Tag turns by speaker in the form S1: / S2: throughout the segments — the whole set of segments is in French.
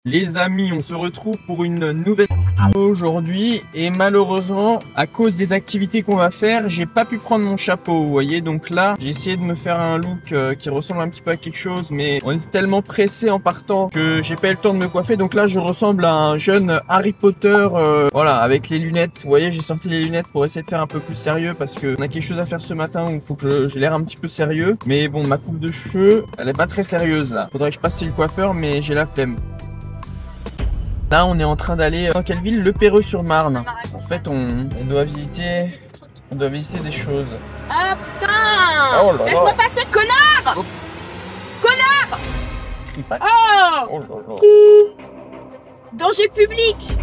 S1: Les amis, on se retrouve pour une nouvelle vidéo aujourd'hui et malheureusement, à cause des activités qu'on va faire, j'ai pas pu prendre mon chapeau, vous voyez. Donc là, j'ai essayé de me faire un look qui ressemble un petit peu à quelque chose, mais on était tellement pressé en partant que j'ai pas eu le temps de me coiffer. Donc là, je ressemble à un jeune Harry Potter, voilà, avec les lunettes. Vous voyez, j'ai sorti les lunettes pour essayer de faire un peu plus sérieux parce que on a quelque chose à faire ce matin où il faut que j'ai l'air un petit peu sérieux. Mais bon, ma coupe de cheveux, elle est pas très sérieuse là. Faudrait que je passe chez le coiffeur, mais j'ai la flemme. Là, on est en train d'aller dans quelle ville? Le Perreux-sur-Marne. En fait, on doit visiter des choses.
S2: Ah putain!
S1: Oh là là.
S2: Laisse-moi passer, connard!
S1: Oh.
S2: Connard!
S1: Crie pas.
S2: Oh!
S1: Oh là là.
S2: Danger public!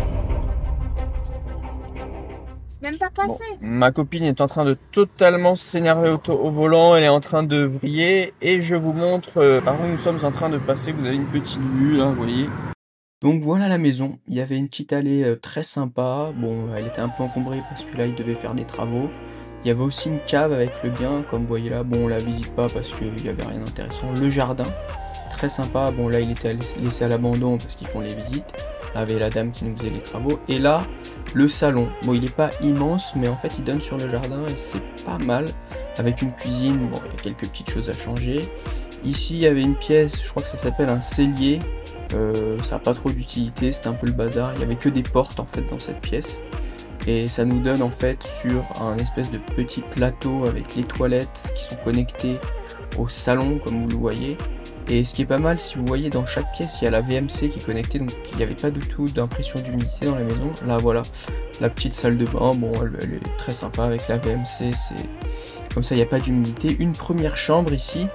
S2: C'est même pas passé.
S1: Bon, ma copine est en train de totalement s'énerver au volant. Elle est en train de vriller et je vous montre par où nous sommes en train de passer. Vous avez une petite vue là, vous voyez. Donc voilà la maison, il y avait une petite allée très sympa, bon elle était un peu encombrée parce que là il devait faire des travaux. Il y avait aussi une cave avec le bien, comme vous voyez là, bon on la visite pas parce qu'il n'y avait rien d'intéressant. Le jardin, très sympa, bon là il était laissé à l'abandon parce qu'ils font les visites. Là avait la dame qui nous faisait les travaux. Et là, le salon, bon il n'est pas immense mais en fait il donne sur le jardin et c'est pas mal. Avec une cuisine, bon il y a quelques petites choses à changer. Ici il y avait une pièce, je crois que ça s'appelle un cellier. Ça n'a pas trop d'utilité, c'était un peu le bazar, il n'y avait que des portes en fait dans cette pièce et ça nous donne en fait sur un espèce de petit plateau avec les toilettes qui sont connectées au salon comme vous le voyez. Et ce qui est pas mal, si vous voyez dans chaque pièce il y a la VMC qui est connectée, donc il n'y avait pas du tout d'impression d'humidité dans la maison. Là voilà, la petite salle de bain, bon elle est très sympa avec la VMC, c'est comme ça il n'y a pas d'humidité. Une première chambre ici.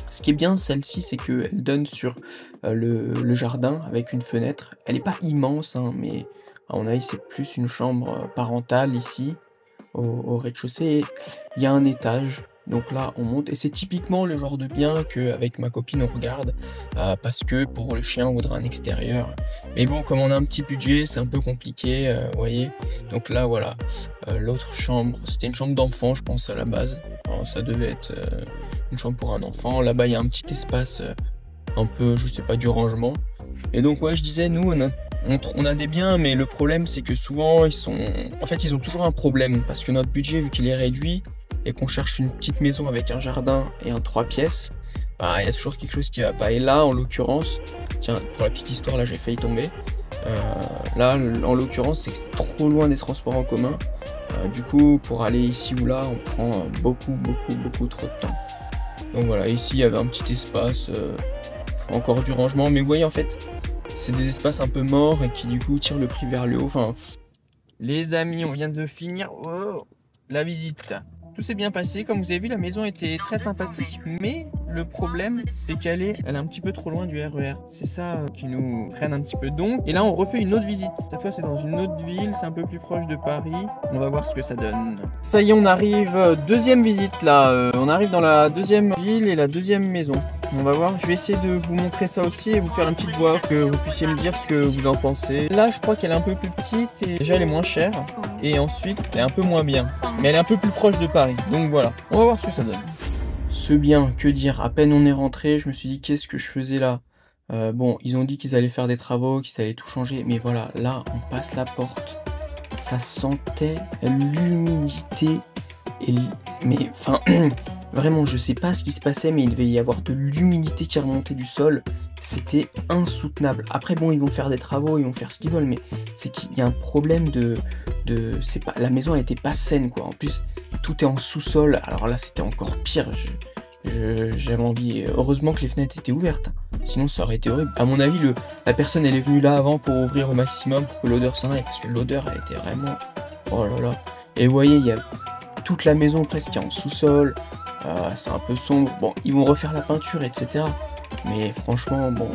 S1: Ce qui est bien celle-ci, c'est qu'elle donne sur le jardin avec une fenêtre. Elle n'est pas immense, hein, mais à mon avis c'est plus une chambre parentale ici, au rez-de-chaussée. Il y a un étage, donc là on monte. Et c'est typiquement le genre de bien qu'avec ma copine on regarde, parce que pour le chien on voudrait un extérieur. Mais bon, comme on a un petit budget, c'est un peu compliqué, vous voyez. Donc là voilà, l'autre chambre, c'était une chambre d'enfant je pense à la base. Alors, ça devait être... une chambre pour un enfant. Là-bas, il y a un petit espace un peu, je sais pas, du rangement. Et donc, ouais, je disais, nous, on a des biens, mais le problème, c'est que souvent, en fait, ils ont toujours un problème. Parce que notre budget, vu qu'il est réduit, et qu'on cherche une petite maison avec un jardin et un 3 pièces, bah, il y a toujours quelque chose qui va pas. Et là, en l'occurrence, tiens, pour la petite histoire, là, j'ai failli tomber. Là, en l'occurrence, c'est que c'est trop loin des transports en commun. Du coup, pour aller ici ou là, on prend beaucoup trop de temps. Donc voilà, ici il y avait un petit espace, encore du rangement, mais vous voyez en fait, c'est des espaces un peu morts et qui du coup tirent le prix vers le haut. Enfin, les amis, on vient de finir la visite. Tout s'est bien passé, comme vous avez vu la maison était très sympathique, mais le problème c'est qu'elle est un petit peu trop loin du RER. C'est ça qui nous freine un petit peu donc. Et là on refait une autre visite, cette fois c'est dans une autre ville, c'est un peu plus proche de Paris. On va voir ce que ça donne. Ça y est, on arrive, deuxième visite là, on arrive dans la deuxième ville et la deuxième maison. On va voir, je vais essayer de vous montrer ça aussi et vous faire une petite voix, que vous puissiez me dire ce que vous en pensez. Là je crois qu'elle est un peu plus petite et déjà elle est moins chère. Et ensuite elle est un peu moins bien, mais elle est un peu plus proche de Paris. Donc voilà, on va voir ce que ça donne. Ce bien, que dire, à peine on est rentré, je me suis dit qu'est-ce que je faisais là. Bon, ils ont dit qu'ils allaient faire des travaux, qu'ils allaient tout changer, mais voilà, là on passe la porte. Ça sentait l'humidité mais enfin vraiment je sais pas ce qui se passait mais il devait y avoir de l'humidité qui remontait du sol, c'était insoutenable. Après bon, ils vont faire des travaux, ils vont faire ce qu'ils veulent, mais c'est qu'il y a un problème c'est pas, la maison elle était pas saine quoi. En plus tout est en sous-sol, alors là c'était encore pire. J'avais envie, heureusement que les fenêtres étaient ouvertes, sinon ça aurait été horrible. À mon avis la personne elle est venue là avant pour ouvrir au maximum pour que l'odeur s'en aille, parce que l'odeur elle était vraiment, oh là là. Et vous voyez, il y a toute la maison presque qui est en sous-sol, c'est un peu sombre. Bon, ils vont refaire la peinture etc, mais franchement bon,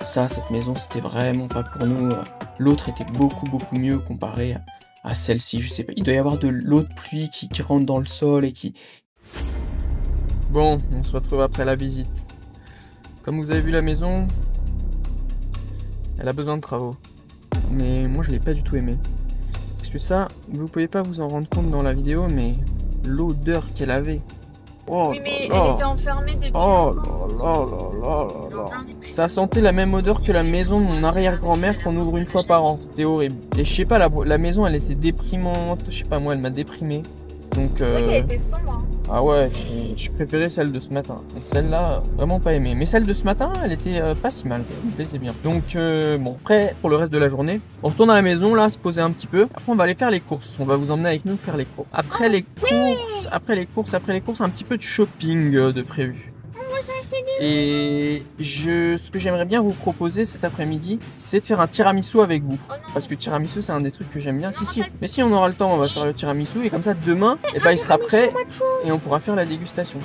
S1: cette maison c'était vraiment pas pour nous. L'autre était beaucoup mieux comparé à celle-ci, je sais pas, il doit y avoir de l'eau de pluie qui rentre dans le sol et qui... Bon, on se retrouve après la visite. Comme vous avez vu la maison, elle a besoin de travaux. Mais moi je l'ai pas du tout aimé. Parce que ça, vous pouvez pas vous en rendre compte dans la vidéo, mais l'odeur qu'elle avait. Oh
S2: Oui, mais
S1: là là.
S2: elle était enfermée depuis.
S1: Oh là là là là là. Ça sentait la même odeur que la maison de mon arrière-grand-mère qu'on ouvre une fois par an. C'était horrible. Et je sais pas, la maison elle était déprimante. Je sais pas, moi elle m'a déprimé. Donc
S2: C'est vrai qu'elle était sombre. Hein.
S1: ah ouais, je préférais celle de ce matin. Et celle-là, vraiment pas aimée. Mais celle de ce matin, elle était pas si mal. Elle me plaisait bien. Donc bon, après, pour le reste de la journée, on retourne à la maison, là, se poser un petit peu. Après, on va aller faire les courses. On va vous emmener avec nous faire les courses. Après les courses, un petit peu de shopping de prévu. Et ce que j'aimerais bien vous proposer cet après-midi, c'est de faire un tiramisu avec vous. Parce que tiramisu, c'est un des trucs que j'aime bien. Si. Mais si on aura le temps, on va faire le tiramisu. Et comme ça, demain, eh ben, il sera prêt et on pourra faire la dégustation.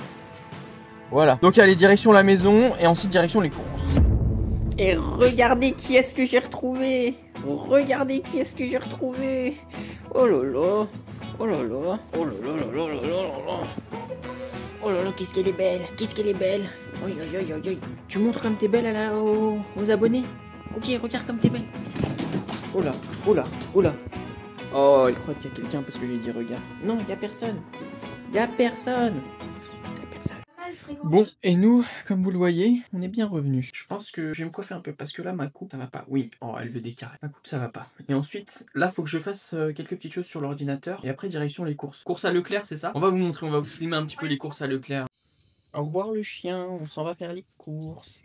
S1: Voilà. Donc, allez, direction la maison et ensuite direction les courses.
S3: Et regardez qui est-ce que j'ai retrouvé. Regardez qui est-ce que j'ai retrouvé. Oh là là. Oh là là. Oh là là là là là là là. Oh là là, qu'est-ce qu'elle est belle. Qu'est-ce qu'elle est belle. Oi, oi, oi, oi, oi. Tu montres comme t'es belle aux abonnés. Ok, regarde comme t'es belle. Oh là, oh là, oh là. Oh, il croit qu'il y a quelqu'un parce que j'ai dit regarde. Non, il y a personne. Il y a personne.
S1: Bon, et nous, comme vous le voyez, on est bien revenus. Je pense que je vais me coiffer un peu parce que là, ma coupe, ça va pas. Oui, oh, elle veut des carrés. Ma coupe, ça va pas. Et ensuite, là, faut que je fasse quelques petites choses sur l'ordinateur. Et après, direction les courses. Courses à Leclerc, c'est ça? On va vous montrer, on va vous filmer un petit peu les courses à Leclerc. Au revoir le chien, on s'en va faire les courses.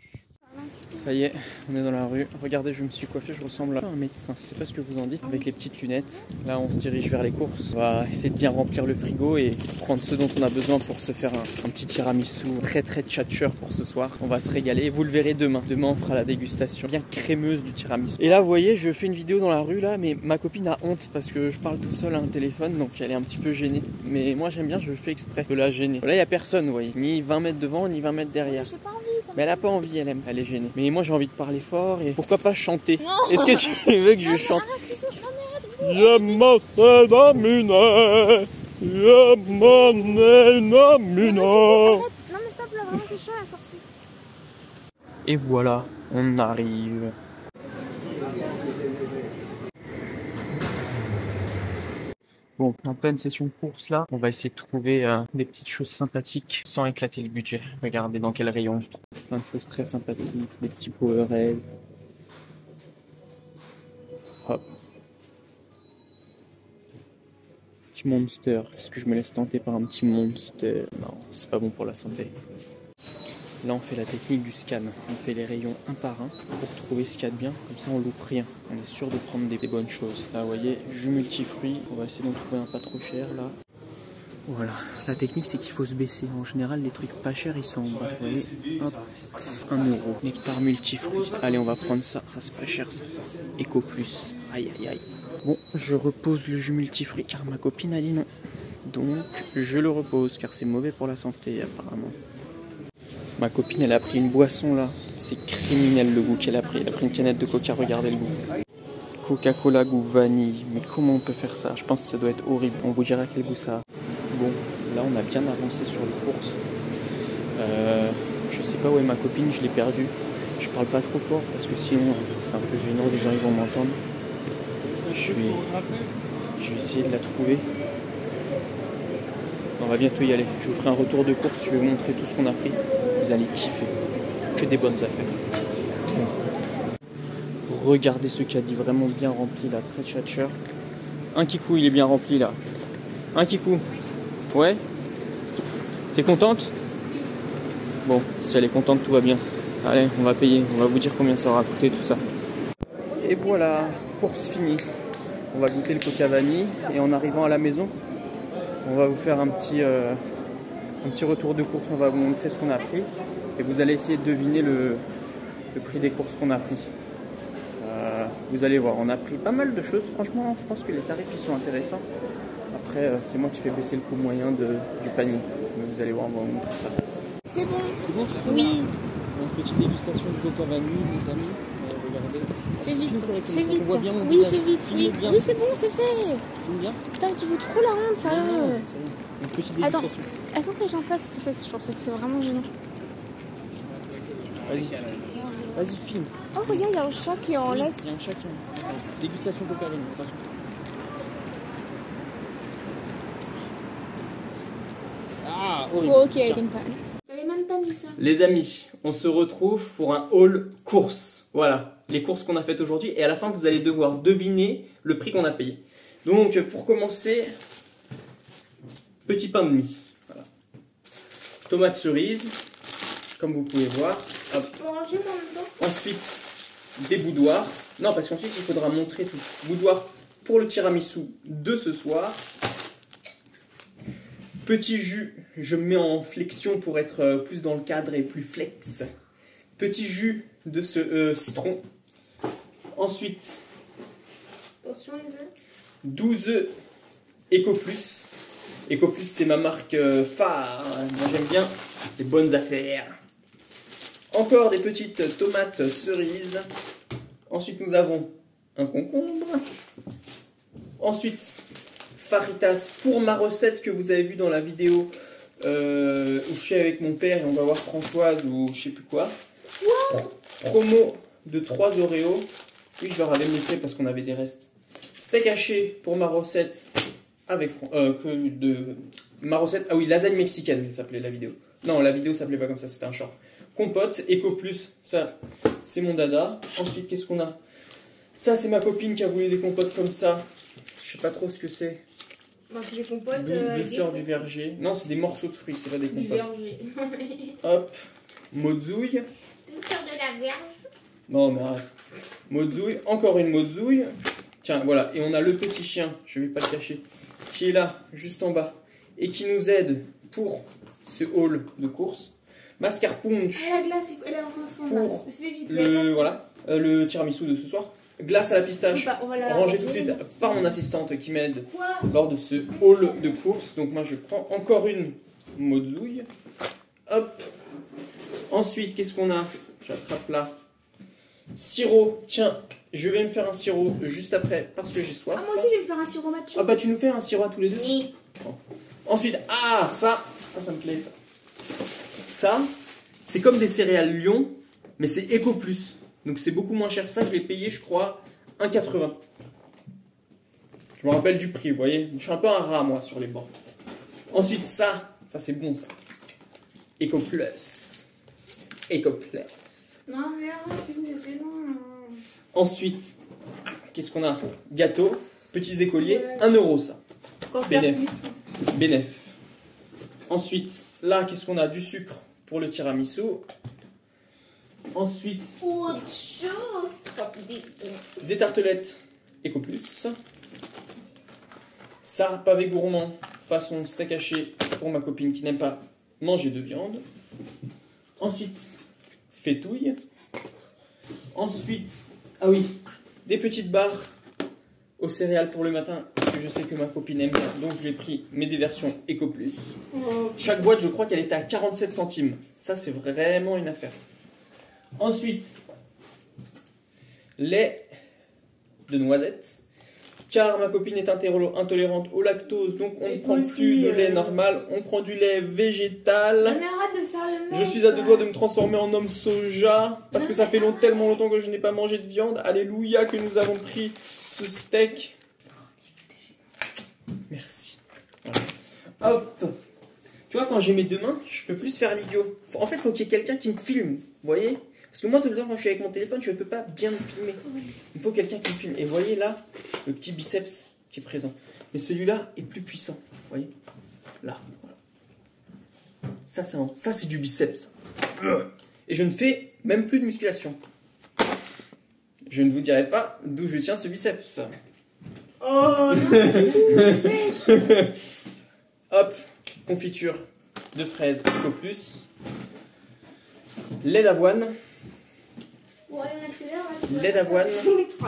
S1: Ça y est, on est dans la rue. Regardez, je me suis coiffé, je ressemble à un médecin. Je sais pas ce que vous en dites, avec les petites lunettes. Là, on se dirige vers les courses. On va essayer de bien remplir le frigo et prendre ce dont on a besoin pour se faire un petit tiramisu très tchatcheur pour ce soir. On va se régaler et vous le verrez demain. Demain, on fera la dégustation bien crémeuse du tiramisu. Et là, vous voyez, je fais une vidéo dans la rue là, mais ma copine a honte parce que je parle tout seul à un téléphone, donc elle est un petit peu gênée. Mais moi, j'aime bien, je fais exprès de la gêner. Là, il y a personne, vous voyez, ni 20 mètres devant, ni 20 mètres derrière. Mais elle a pas envie, elle aime, elle est gênée. Mais moi j'ai envie de parler fort et pourquoi pas chanter. Est-ce que tu veux que je chante? Je m'appelle Amina, je m'appelle Amina.
S2: Non mais stop là, vraiment c'est chaud la sortie.
S1: Et voilà, on arrive. Bon, en pleine session course là, on va essayer de trouver des petites choses sympathiques sans éclater le budget. Regardez dans quel rayon on se trouve. Plein de choses très sympathiques, des petits Powerade. Hop. Petit Monster. Est-ce que je me laisse tenter par un petit Monster? Non, c'est pas bon pour la santé. Là, on fait la technique du scan. On fait les rayons un par un pour trouver ce qu'il y a de bien. Comme ça, on loupe rien. On est sûr de prendre des bonnes choses. Là, vous voyez, jus multifruits. On va essayer d'en trouver un pas trop cher, là. Voilà. La technique, c'est qu'il faut se baisser. En général, les trucs pas chers, ils sont en bas. Vous voyez, hop, 1 €. Nectar multifruits. Allez, on va prendre ça. Ça, c'est pas cher, ça. Eco Plus. Aïe, aïe, aïe. Bon, je repose le jus multifruits car ma copine a dit non. Donc, je le repose car c'est mauvais pour la santé, apparemment. Ma copine, elle a pris une boisson là. C'est criminel le goût qu'elle a pris. Elle a pris une canette de coca, regardez le goût. Coca-Cola goût vanille. Mais comment on peut faire ça? Je pense que ça doit être horrible. On vous dira quel goût ça a. Bon, là on a bien avancé sur les courses. Je sais pas où est ma copine, je l'ai perdue. Je parle pas trop fort parce que sinon c'est un peu gênant, les gens ils vont m'entendre. Je vais essayer de la trouver. On va bientôt y aller. Je vous ferai un retour de course, je vais vous montrer tout ce qu'on a pris. Vous allez kiffer. Que des bonnes affaires. Regardez ce caddie vraiment bien rempli là, très tchatcheur. Un kikou, il est bien rempli là. Un kikou. Ouais. T'es contente? Bon, si elle est contente, tout va bien. Allez, on va payer. On va vous dire combien ça aura coûté tout ça. Et voilà, course finie. On va goûter le coca vanille et en arrivant à la maison, on va vous faire un petit retour de course, on va vous montrer ce qu'on a pris et vous allez essayer de deviner le prix des courses qu'on a pris. Vous allez voir, on a pris pas mal de choses, franchement je pense que les tarifs ils sont intéressants. Après c'est moi qui fais baisser le coût moyen du panier, mais vous allez voir, on va vous montrer ça.
S2: C'est bon.
S1: C'est bon, tu fais?
S2: Oui.
S1: Une petite dégustation de coca vanille les amis, regardez.
S2: Fais vite, fais vite.
S1: On voit bien,
S2: Oui, fais vite, oui. Oui, c'est bon, c'est fait.
S1: Tu me bien?
S2: Putain, tu fous trop la honte, sérieux.
S1: Une petite dégustation.
S2: Attends que j'en passe, s'il te plaît, je pense que c'est vraiment gênant.
S1: Vas-y. Vas-y, filme.
S2: Oh, regarde, il y a un chat qui en laisse.
S1: Il y a un chat qui en laisse. Dégustation coca vanille, attention. Ah, pas horrible.
S2: Oh, ok,
S1: Tiens.
S2: il aime pas. J'avais même pas mis ça.
S1: Les amis, on se retrouve pour un haul course. Voilà, les courses qu'on a faites aujourd'hui. Et à la fin, vous allez devoir deviner le prix qu'on a payé. Donc, pour commencer, petit pain de mie. Voilà. Tomates cerises, comme vous pouvez voir. Hop.
S2: Je peux ranger moi en même temps.
S1: Ensuite, des boudoirs. Non, parce qu'ensuite, il faudra montrer tout. Boudoir pour le tiramisu de ce soir. Petit jus, je me mets en flexion pour être plus dans le cadre et plus flex. Petit jus de ce citron. Ensuite,
S2: Attention les œufs.
S1: 12 œufs EcoPlus. EcoPlus, c'est ma marque phare. Moi, j'aime bien les bonnes affaires. Encore des petites tomates cerises. Ensuite, nous avons un concombre. Ensuite, faritas pour ma recette que vous avez vue dans la vidéo où je suis avec mon père et on va voir Françoise ou je sais plus quoi. Promo de 3 Oreos. Oui, je leur avais montré parce qu'on avait des restes. Steak haché pour ma recette avec ma recette. Ah oui, lasagne mexicaine, ça s'appelait la vidéo. Non, la vidéo s'appelait pas comme ça, c'était un short. Compote, EcoPlus, ça c'est mon dada. Ensuite, qu'est-ce qu'on a? Ça, c'est ma copine qui a voulu des compotes comme ça. Je sais pas trop ce que c'est.
S2: Moi, c'est des compotes.
S1: Douceur du verger. Non, c'est des morceaux de fruits, c'est pas des
S2: Du
S1: compotes.
S2: verger.
S1: Hop, mozouille.
S2: Douceur de la verge.
S1: Non, mais arrête. Mozouille, encore une mozouille. Tiens, voilà. Et on a le petit chien, je vais pas le cacher, qui est là, juste en bas, et qui nous aide pour ce haul de course. Mascarpone
S2: Ah, la glace, elle est en fond.
S1: pour
S2: Fais vite, la glace.
S1: le tiramisu de ce soir. Glace à la pistache,
S2: On va la
S1: rangée tout de
S2: ranger.
S1: suite par mon assistante qui m'aide
S2: Quoi?
S1: lors de ce haul de course. Donc moi je prends encore une mozouille. Hop. Ensuite, qu'est-ce qu'on a? J'attrape là. Sirop. Tiens, je vais me faire un sirop juste après parce que j'ai soif.
S2: Ah, moi aussi, je vais me faire un sirop matcha.
S1: Ah bah tu nous fais un sirop à tous les deux.
S2: Oui.
S1: Ensuite, ah ça me plaît ça. Ça, c'est comme des céréales Lion, mais c'est EcoPlus. Donc c'est beaucoup moins cher. Ça, je l'ai payé, je crois, 1,80. Je me rappelle du prix, vous voyez. Je suis un peu un rat, moi, sur les bords. Ensuite, ça c'est bon, ça. EcoPlus. EcoPlus.
S2: Non, mais arrête, c'est long.
S1: Ensuite, qu'est-ce qu'on a? Gâteau, petits écoliers, 1 euro, ça. Bénef. Bénef. Ensuite, là, qu'est-ce qu'on a? Du sucre pour le tiramisu. Ensuite,
S2: Autre chose.
S1: des tartelettes EcoPlus. Ça, pavé gourmand, façon steak haché pour ma copine qui n'aime pas manger de viande. Ensuite, fétouille. Ensuite, ah oui, des petites barres aux céréales pour le matin, parce que je sais que ma copine aime bien, donc je lui ai pris mes des versions EcoPlus. Chaque boîte, je crois qu'elle était à 47 centimes. Ça, c'est vraiment une affaire. Ensuite, lait de noisettes. Car ma copine est intolérante au lactose, donc on ne prend plus de lait normal, on prend du lait végétal.
S2: Mais arrête de faire le mec.
S1: Je suis à 2 doigts de me transformer en homme soja, parce que ça fait tellement longtemps que je n'ai pas mangé de viande. Alléluia que nous avons pris ce steak. Merci. Voilà. Hop. Tu vois, quand j'ai mes 2 mains, je peux plus faire l'idiot. En fait, il faut qu'il y ait quelqu'un qui me filme, vous voyez? Parce que moi, tout le temps, quand je suis avec mon téléphone, je ne peux pas bien me filmer. Il faut quelqu'un qui me filme. Et vous voyez là, le petit biceps qui est présent. Mais celui-là est plus puissant. Vous voyez? Là. Voilà. Ça, c'est du biceps. Et je ne fais même plus de musculation. Je ne vous dirai pas d'où je tiens ce biceps.
S2: Oh non.
S1: Hop, confiture de fraises EcoPlus. Lait d'avoine.
S2: Bon, allez, on accélère. Là,
S1: Lait d'avoine.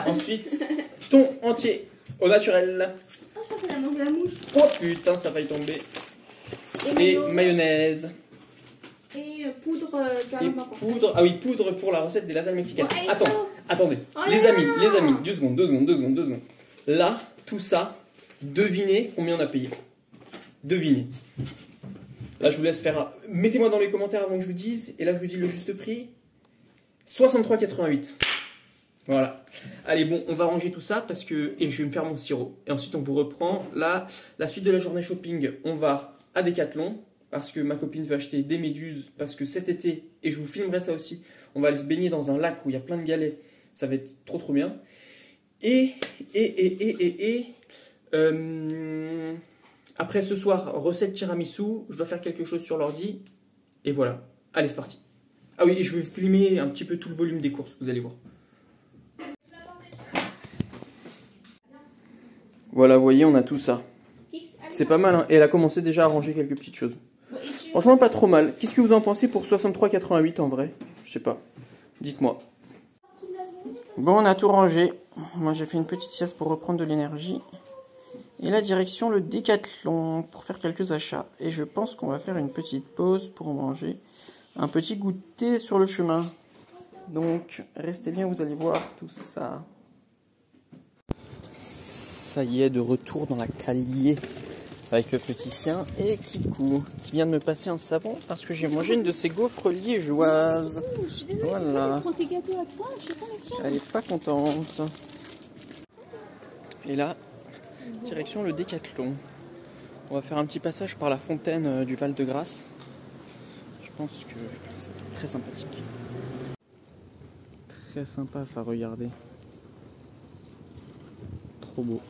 S1: Ensuite, thon entier au naturel.
S2: Oh, je crois qu'elle a mangé la mouche.
S1: Oh putain, ça va y tomber. Et mayonnaise.
S2: Et poudre
S1: Et
S2: carrément.
S1: poudre. Ah oui, poudre pour la recette des lasagnes mexicaines.
S2: Oh, allez,
S1: Attends,
S2: ciao.
S1: attendez.
S2: Oh
S1: les
S2: là
S1: amis,
S2: là.
S1: les amis. 2 secondes. Là, tout ça, devinez combien on a payé. Devinez. Là, je vous laisse faire. Mettez-moi dans les commentaires avant que je vous dise. Et là, je vous dis le juste prix. 63,88. Voilà. Allez, bon, on va ranger tout ça parce que. Et je vais me faire mon sirop. Et ensuite, on vous reprend. Là, la suite de la journée shopping, on va à Decathlon parce que ma copine veut acheter des méduses, parce que cet été, et je vous filmerai ça aussi, on va aller se baigner dans un lac où il y a plein de galets, ça va être trop bien. Après ce soir, recette tiramisu, je dois faire quelque chose sur l'ordi, et voilà. Allez, c'est parti. Ah oui, et je vais filmer un petit peu tout le volume des courses, vous allez voir. Voilà, vous voyez, on a tout ça. C'est pas mal, hein. Et elle a commencé déjà à ranger quelques petites choses. Franchement, pas trop mal. Qu'est-ce que vous en pensez pour 63,88 en vrai? Je sais pas. Dites-moi. Bon, on a tout rangé. Moi, j'ai fait une petite sieste pour reprendre de l'énergie. Et la direction, le Décathlon, pour faire quelques achats. Et je pense qu'on va faire une petite pause pour manger un petit goûter sur le chemin. Donc, restez bien, vous allez voir tout ça. Ça y est, de retour dans la calier avec le petit chien et Kikou qui vient de me passer un savon parce que j'ai mangé une de ces gaufres liégeoises.
S2: Je suis désolée,
S1: voilà.
S2: tu prends tes gâteaux à toi, je suis pas la sienne.
S1: Elle est pas contente. Et là, direction le Décathlon. On va faire un petit passage par la fontaine du Val-de-Grâce. Je pense que c'est très sympathique. Très sympa ça, regardez. Trop beau.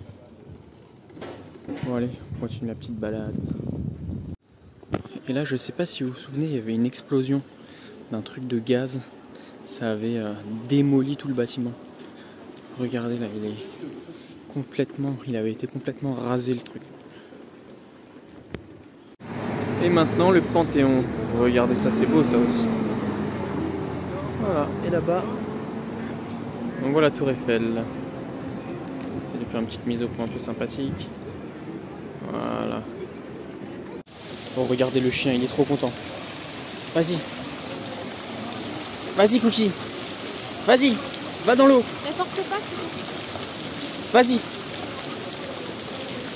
S1: Bon allez, on continue la petite balade. Et là, je sais pas si vous vous souvenez, il y avait une explosion d'un truc de gaz. Ça avait démoli tout le bâtiment. Regardez là, il avait été complètement rasé le truc. Et maintenant le Panthéon. Regardez ça, c'est beau ça aussi. Voilà, et là-bas, on voit la Tour Eiffel. J'essaie de faire une petite mise au point un peu sympathique. Voilà. Oh, regardez le chien, il est trop content. Vas-y. Vas-y, Cookie. Vas-y. Va dans l'eau.
S2: La force pas.
S1: Vas-y.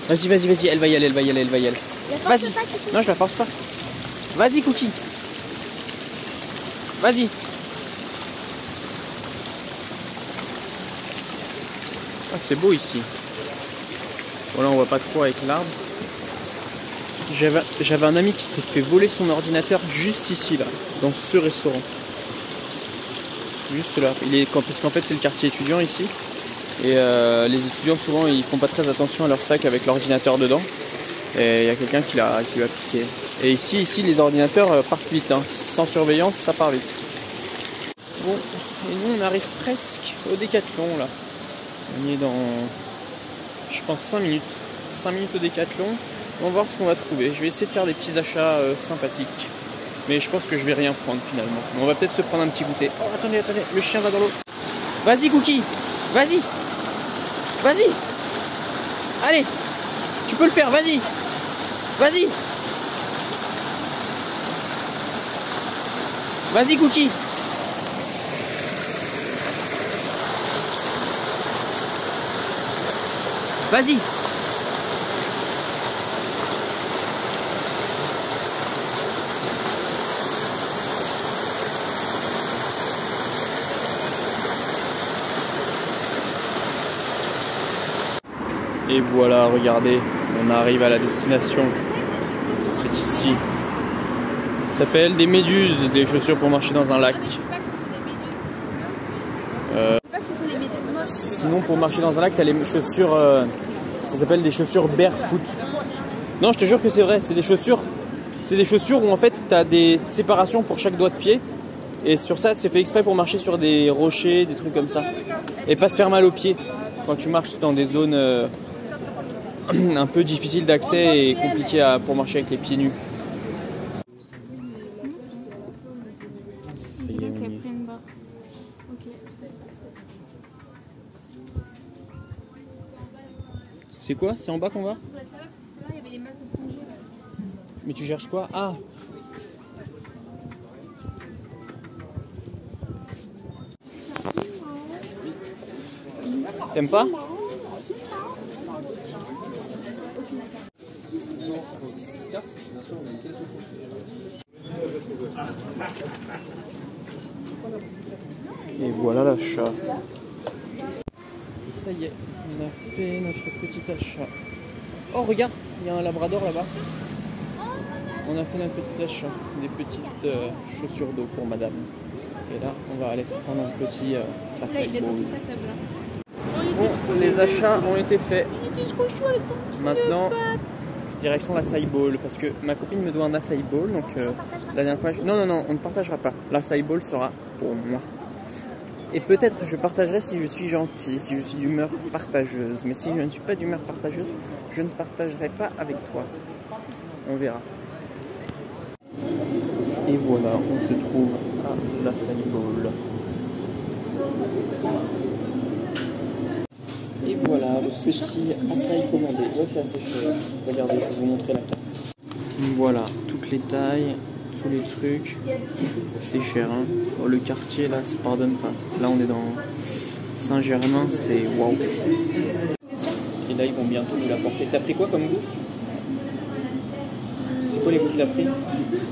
S1: Vas-y. Elle va y aller. Vas-y. Non, je la force pas. Vas-y, Cookie. Vas-y. Ah, c'est beau ici. Voilà, on voit pas trop avec l'arbre. J'avais un ami qui s'est fait voler son ordinateur juste ici, là, dans ce restaurant. Juste là. Parce qu'en fait, c'est le quartier étudiant ici. Et les étudiants, souvent, ils font pas très attention à leur sac avec l'ordinateur dedans. Et il y a quelqu'un qui l'a piqué. Et ici, les ordinateurs partent vite. Hein. Sans surveillance, ça part vite. Bon, et nous, on arrive presque au Décathlon, là. On y est dans, je pense, 5 minutes. 5 minutes au Décathlon. On va voir ce qu'on va trouver. Je vais essayer de faire des petits achats sympathiques. Mais je pense que je vais rien prendre finalement. Mais on va peut-être se prendre un petit goûter. Oh, attendez, le chien va dans l'eau. Vas-y, Cookie. Vas-y. Allez. Tu peux le faire, vas-y. Vas-y, Cookie. Vas-y. Et voilà, regardez, on arrive à la destination. C'est ici. Ça s'appelle des méduses, des chaussures pour marcher dans un lac. Sinon, pour marcher dans un lac, t'as les chaussures, ça s'appelle des chaussures barefoot. Non, je te jure que c'est vrai, c'est des chaussures où en fait t'as des séparations pour chaque doigt de pied. Et sur ça, c'est fait exprès pour marcher sur des rochers, des trucs comme ça. Et pas se faire mal aux pieds quand tu marches dans des zones un peu difficiles d'accès et compliquées pour marcher avec les pieds nus. Ça y est, on y est. C'est quoi? C'est en bas qu'on va? Mais tu cherches quoi? Ah! T'aimes pas? Et voilà l'achat. Ça y est, on a fait notre petit achat. Oh regarde, il y a un labrador là-bas. On a fait notre petit achat, des petites chaussures d'eau pour madame. Et là, on va aller se prendre un petit acai bowl. Bon, les achats ont été faits. Maintenant, direction l'acai bowl, parce que ma copine me doit un acai bowl, donc la dernière fois... Non, on ne partagera pas. L'acai bowl sera pour moi. Et peut-être que je partagerai si je suis gentil, si je suis d'humeur partageuse. Mais si je ne suis pas d'humeur partageuse, je ne partagerai pas avec toi. On verra. Et voilà, on se trouve à l'acai bowl. Et voilà, le petit acai commandé. Ouais, c'est assez cher. Regardez, je vais vous montrer la carte. Voilà, toutes les tailles, tous les trucs. C'est cher, hein. Oh, le quartier, là, ça pardonne pas. Là, on est dans Saint-Germain, c'est waouh. Et là, ils vont bientôt nous l'apporter. T'as pris quoi comme goût? C'est quoi les goûts que t'as pris?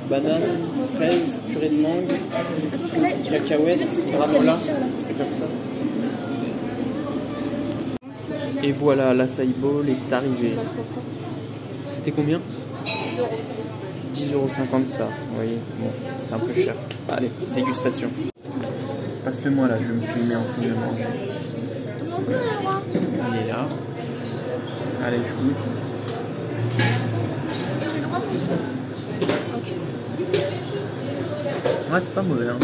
S1: Banane, fraise, purée de mangue, cacahuètes, granola, c'est comme ça. Et voilà, l'acai bowl est arrivé. C'était combien? 10,50 € ça, vous voyez, bon, c'est un peu cher. Allez, dégustation. Passe-le-moi là, je vais me filmer en train de manger. Il est là. Allez, je goûte.
S2: Et j'ai le droit pour ça.
S1: Ouais, c'est pas mauvais, hein.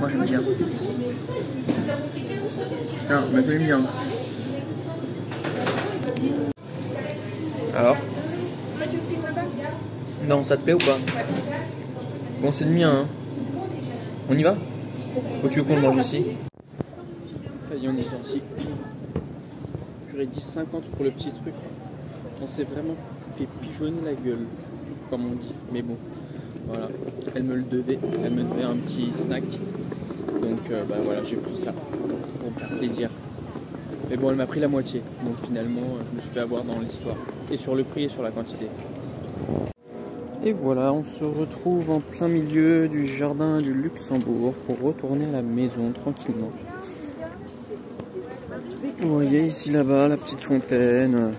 S1: Moi j'aime bien. Tiens, mais c'est bien. Alors? Non, ça te plaît ou pas? Ouais. Bon, c'est le mien, hein. On y va? Ou tu veux qu'on le mange ici? Ça y est, on est sorti. J'aurais dit 50 pour le petit truc. On s'est vraiment fait pigeonner la gueule, comme on dit. Mais bon, voilà. Elle me le devait. Elle me devait un petit snack. Donc, bah voilà, j'ai pris ça pour me faire plaisir. Mais bon, elle m'a pris la moitié. Donc finalement, je me suis fait avoir dans l'histoire. Et sur le prix et sur la quantité. Et voilà, on se retrouve en plein milieu du jardin du Luxembourg pour retourner à la maison tranquillement. Vous voyez ici là-bas la petite fontaine.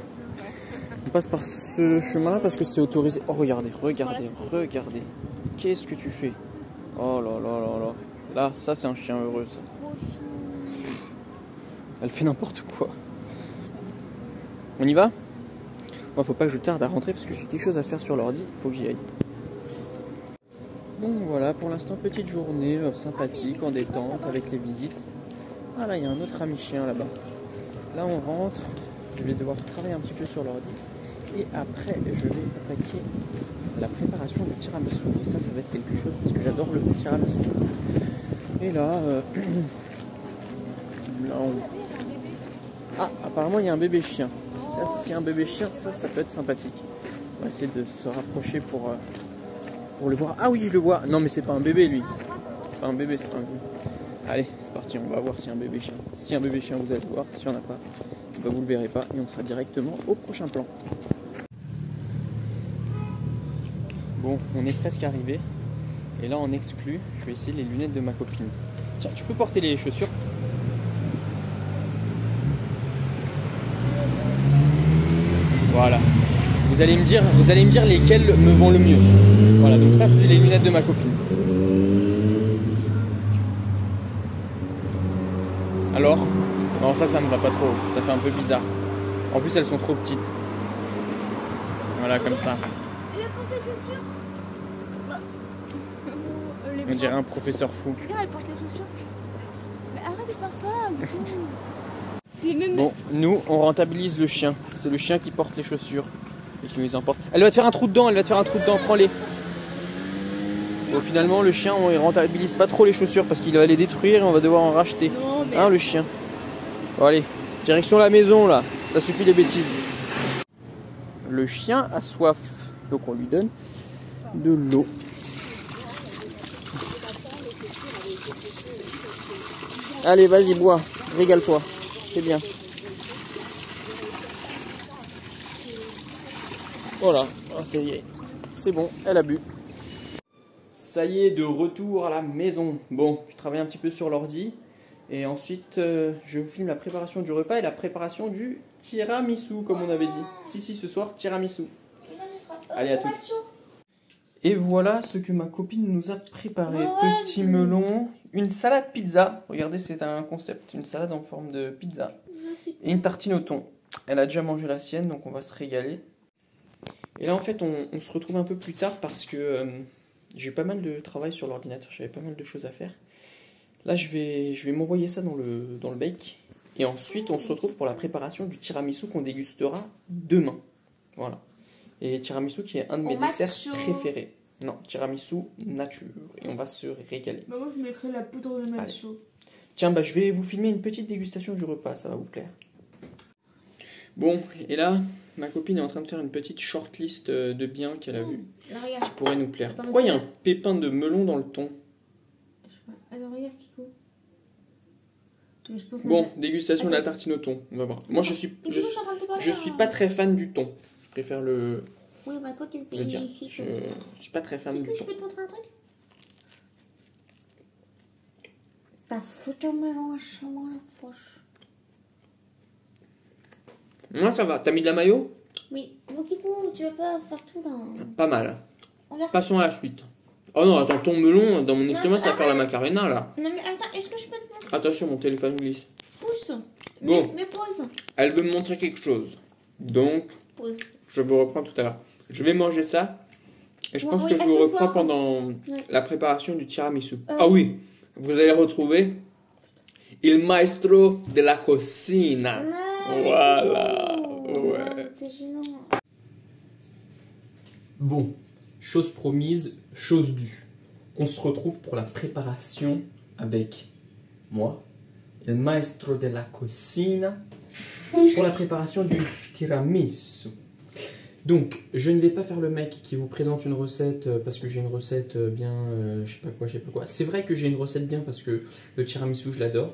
S1: On passe par ce chemin parce que c'est autorisé. Oh regardez, regardez, regardez. Qu'est-ce que tu fais? Oh là là là là. Là, ça c'est un chien heureux ça. Elle fait n'importe quoi. On y va? Moi, faut pas que je tarde à rentrer parce que j'ai quelque chose à faire sur l'ordi. Faut que j'y aille. Bon, voilà, pour l'instant, petite journée sympathique, en détente, avec les visites. Ah là, il y a un autre ami chien là-bas. Là, on rentre. Je vais devoir travailler un petit peu sur l'ordi. Et après, je vais attaquer la préparation du tiramisu. Et ça va être quelque chose parce que j'adore le tiramisu. Et là, là on... Ah, apparemment, il y a un bébé chien. Ça, s'il y a un bébé chien, ça peut être sympathique. On va essayer de se rapprocher pour le voir. Ah oui, je le vois. Non, mais c'est pas un bébé, lui. C'est pas un bébé, c'est pas un bébé. Allez, c'est parti, on va voir s'il y a un bébé chien. Si un bébé chien, vous allez le voir. Si on n'a pas, bah, vous le verrez pas. Et on sera directement au prochain plan. Bon, on est presque arrivé. Et là, on exclut. Je vais essayer les lunettes de ma copine. Tiens, tu peux porter les chaussures? Voilà. Vous allez me dire lesquelles me vont le mieux. Voilà, donc ça c'est les lunettes de ma copine. Alors? Non, ça ne va pas trop. Ça fait un peu bizarre. En plus, elles sont trop petites. Voilà, comme ça. On dirait un professeur fou.
S2: Regarde, elle porte les chaussures. Mais arrête de faire ça.
S1: Bon, nous, on rentabilise le chien. C'est le chien qui porte les chaussures et qui nous les emporte. Elle va te faire un trou dedans, prends-les. Bon, finalement, le chien, on ne rentabilise pas trop les chaussures parce qu'il va les détruire et on va devoir en racheter.
S2: Non, mais...
S1: Hein, le chien. Bon, allez, direction la maison, là. Ça suffit les bêtises. Le chien a soif, donc on lui donne de l'eau. Allez, vas-y, bois, régale-toi. C'est bien. Voilà, ça y est, c'est bon, elle a bu. Ça y est, de retour à la maison. Bon, je travaille un petit peu sur l'ordi. Et ensuite, je vous filme la préparation du repas et la préparation du tiramisu, comme on avait dit. Si, ce soir, tiramisu. Allez, à toutes. Et voilà ce que ma copine nous a préparé.
S2: Ouais,
S1: Petit melon, une salade pizza. Regardez, c'est un concept, une salade en forme de pizza. Et une tartine au thon. Elle a déjà mangé la sienne, donc on va se régaler. Et là, en fait, on se retrouve un peu plus tard parce que j'ai pas mal de travail sur l'ordinateur. J'avais pas mal de choses à faire. Là, je vais m'envoyer ça dans le bake. Et ensuite, on se retrouve pour la préparation du tiramisu qu'on dégustera demain. Voilà. Et tiramisu qui est un de mes desserts préférés. Non, tiramisu nature. Et on va se régaler.
S2: Bah moi je mettrais la poudre de macho.
S1: Tiens, bah je vais vous filmer une petite dégustation du repas, ça va vous plaire. Bon, et là, ma copine est en train de faire une petite shortlist de biens qu'elle a vus qui pourraient nous plaire.
S2: Attends,
S1: Pourquoi il y a un pépin de melon dans le thon?
S2: Je sais pas. Attends, regarde Kiko. Mais je pense
S1: Bon, dégustation de la tartine au thon, on va voir. Moi je suis pas très fan du thon. Je préfère le
S3: Oui, bah toi tu le fais.
S1: dire. Je suis pas très fan du
S3: Je
S1: thon.
S3: peux te montrer un truc? T'as foutu un melon à chamois la poche.
S1: Moi ça va, t'as mis de la mayo?
S3: Oui, bon Kiko, tu vas pas faire tout là.
S1: Pas mal.
S3: Regarde.
S1: Passons à la suite. Oh non, attends, ton melon, dans mon estomac, ça va faire la macarena là.
S3: Non mais attends, est-ce que je peux te montrer?
S1: Attention, mon téléphone glisse.
S3: Pousse.
S1: Bon.
S3: Mais pause.
S1: Elle veut me montrer quelque chose. Donc,
S3: Pause.
S1: je vous reprends tout à l'heure. Je vais manger ça. Et je
S3: Ouais,
S1: pense
S3: oui,
S1: que je vous
S3: accessoire.
S1: reprends pendant
S3: Ouais.
S1: la préparation du tiramisu. Ah oui, vous allez retrouver il maestro de la cocina. Voilà. Ouais.
S3: T'es gênant.
S1: Bon, chose promise, chose due. On se retrouve pour la préparation avec moi, il maestro de la cocina, pour la préparation du tiramisu. Donc, je ne vais pas faire le mec qui vous présente une recette parce que j'ai une recette bien, je sais pas quoi. C'est vrai que j'ai une recette bien parce que le tiramisu, je l'adore.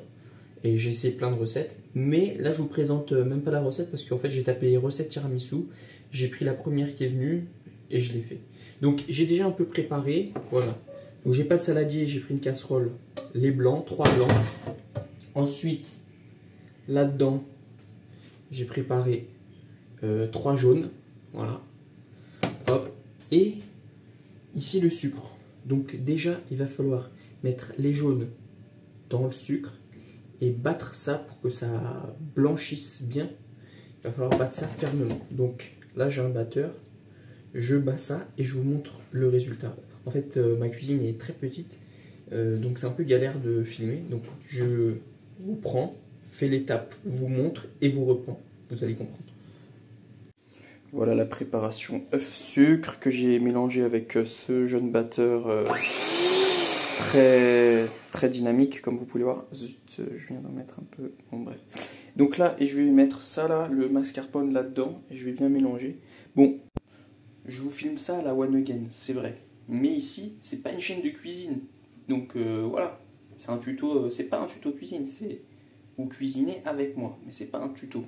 S1: Et j'ai essayé plein de recettes. Mais là, je vous présente même pas la recette parce qu'en fait, j'ai tapé recette tiramisu. J'ai pris la première qui est venue et je l'ai fait. Donc, j'ai déjà un peu préparé. Voilà. Donc, j'ai pas de saladier. J'ai pris une casserole. Les blancs, 3 blancs. Ensuite, là-dedans, j'ai préparé 3 jaunes. Voilà. Hop. Et ici, le sucre. Donc, déjà, il va falloir mettre les jaunes dans le sucre et battre ça pour que ça blanchisse bien. Il va falloir battre ça fermement. Donc là j'ai un batteur, je bats ça et je vous montre le résultat. En fait ma cuisine est très petite, donc c'est un peu galère de filmer. Donc je vous prends, fais l'étape, vous montre et vous reprends. Vous allez comprendre. Voilà la préparation œuf-sucre que j'ai mélangé avec ce jeune batteur très dynamique comme vous pouvez voir. Zut, je viens d'en mettre un peu. Bon bref. Donc là, et je vais mettre ça là, le mascarpone là-dedans, et je vais bien mélanger. Bon, je vous filme ça à la one again, c'est vrai. Mais ici, c'est pas une chaîne de cuisine. Donc voilà, c'est un tuto, c'est pas un tuto cuisine, c'est vous cuisinez avec moi, mais c'est pas un tuto.